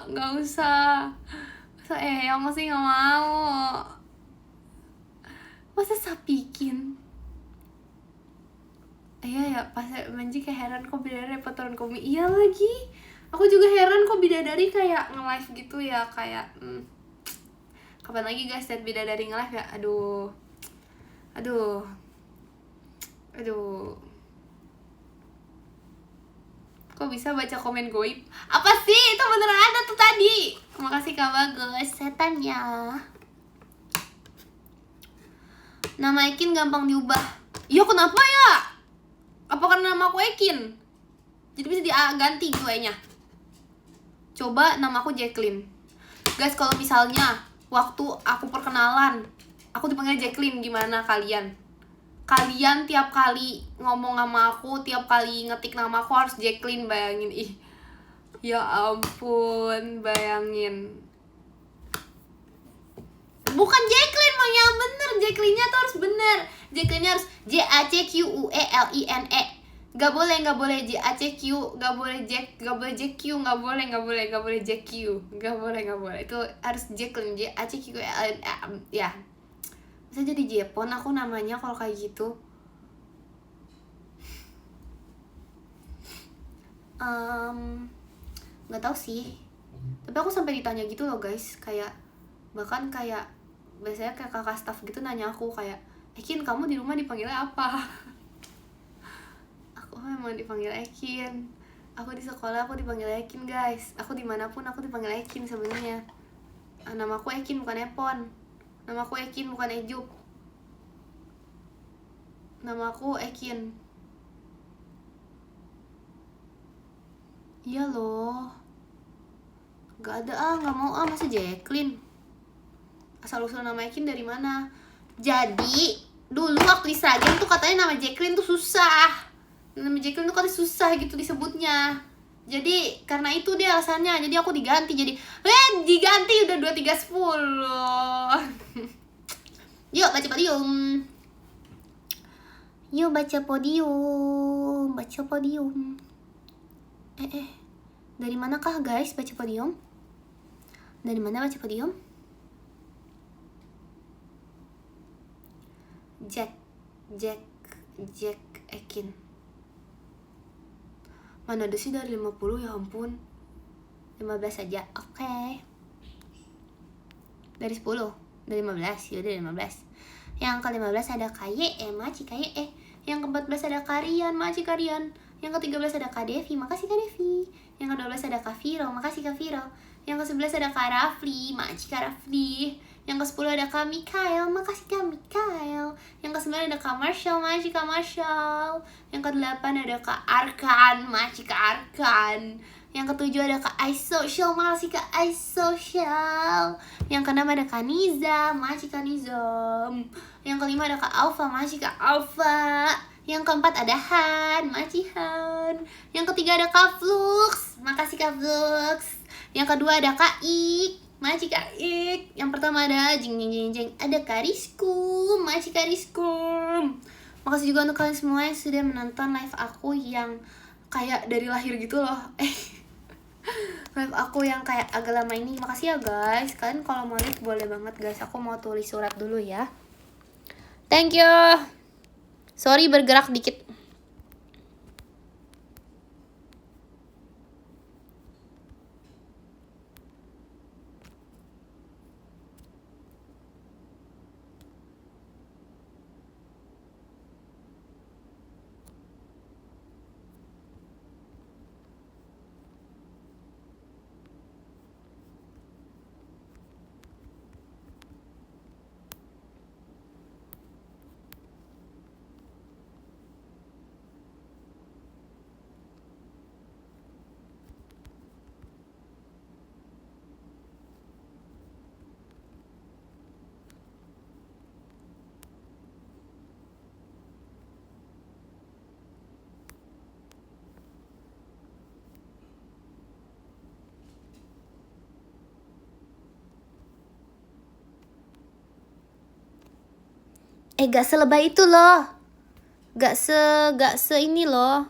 nggak usah. Masa sih nggak mau? Masa Sapikin? Iya ya, pas Manji kayak heran kok Bidadari dapat turun komi. Iya lagi, aku juga heran kok Bidadari kayak nge-live gitu ya, kayak kapan lagi guys lihat Bidadari nge-live ya? Aduh. Kok bisa baca komen goib? Apa sih? Itu beneran ada tuh tadi. Makasih Kak Bagus, setan ya. Nama Ekin gampang diubah. Iya kenapa ya? Apa karena nama aku Ekin? Jadi bisa diganti gue-nya. Coba nama aku Jacqueline. Guys, kalau misalnya waktu aku perkenalan aku dipanggil Jacqueline, gimana kalian? Kalian tiap kali ngomong sama aku, tiap kali ngetik nama aku harus Jacqueline, bayangin. Ih, ya ampun, bayangin. Bukan Jacqueline, Bang, yang bener. Jacqueline-nya tuh harus bener. Jacqueline-nya harus Jacqueline. Gak boleh JACQ, gak boleh JQ, gak boleh JQ, gak boleh. Itu harus Jacqueline, JACQ, ya. Bisa jadi Jepon aku namanya kalau kayak gitu. Nggak tahu sih. Tapi aku sampai ditanya gitu loh guys, kayak bahkan kayak biasanya kayak kakak staff gitu nanya aku kayak, Ekin kamu di rumah dipanggilnya apa? Aku memang dipanggil Ekin. Aku di sekolah aku dipanggil Ekin guys. Aku dimanapun aku dipanggil Ekin sebenarnya. Nama aku Ekin bukan Epon. Nama aku Ekin bukan Ejuk. Nama aku Ekin. Iya loh. Gak ada gak mau masa Jacqueline. Asal usul nama Ekin dari mana? Jadi dulu waktu di Sragen tuh katanya nama Jacqueline tuh susah. Nama Jacqueline tuh katanya susah gitu disebutnya. Jadi karena itu dia alasannya. Jadi aku diganti jadi diganti udah 2 3 10. Yuk baca podium. Yuk baca podium. Baca podium. Dari manakah guys baca podium? Dari mana baca podium? Jack Ekin. Mana ada sih dari 50, ya ampun. 15 aja, oke. Dari 10, dari 15, yaudah dari 15. Yang ke-15 ada KYE, Maci KYE. Yang ke-14 ada Karian, Maci Karian. Yang ke-13 ada Kak Devi, makasih Kak Devi. Yang ke-12 ada Kak Viro, makasih Kak Viro. Yang ke-11 ada Kak Rafli, Maci Kak Rafli. Yang ke-10 ada Kak Mikael, makasih Kak Mikael. Yang ke-9 ada Kak Marshall, Maci Kak Marshall. Yang ke-8 ada Kak Arkan, Maci Kak Arkan. Yang ke-7 ada Kak iSocial, makasih Kak iSocial. Yang ke-6 ada Kak Niza, makasih Kak Nizam. Yang ke-5 ada Kak Alfa, makasih Kak Alfa. Yang ke-4 ada Han, makasih Han. Yang ke-3 ada Kak Flux, makasih Kak Flux. Yang kedua ada Kak Ik, makasih Kak Ik. Yang pertama ada jeng ada Kak Rizku, makasih Kak Rizku. Makasih juga untuk kalian semua yang sudah menonton live aku yang kayak dari lahir gitu loh. Live aku yang kayak agak lama ini. Makasih ya guys. Kalian kalau mau live boleh banget guys. Aku mau tulis surat dulu ya. Thank you. Sorry bergerak dikit. Gak selebay itu loh. Gak se ini loh.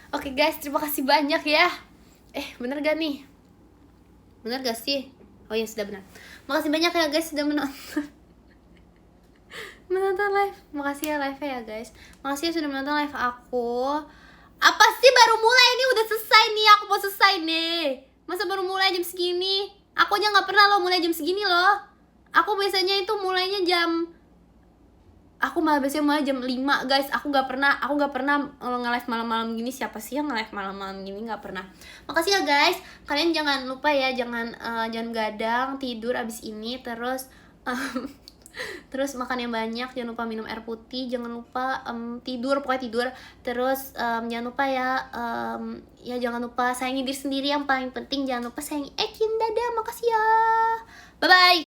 Oke guys, terima kasih banyak ya. Bener gak nih? Bener gak sih? Oh ya sudah benar. Makasih banyak ya guys sudah menonton live. Makasih ya live ya guys. Makasih ya sudah menonton live aku. Apa sih baru mulai nih, udah selesai nih, aku mau selesai nih. Masa baru mulai jam segini? Aku aja nggak pernah loh mulai jam segini loh. Aku biasanya itu mulainya aku malah biasanya mulai jam 5 guys. Aku nggak pernah nge-live malam-malam gini. Siapa sih yang nge-live malam-malam gini? Nggak pernah. Makasih ya guys. Kalian jangan lupa ya, jangan gadang, tidur abis ini, terus terus makan yang banyak, jangan lupa minum air putih, jangan lupa tidur, pokoknya tidur. Terus jangan lupa ya, jangan lupa sayangi diri sendiri, yang paling penting jangan lupa sayangi Ekin. Dadah, makasih ya, bye bye.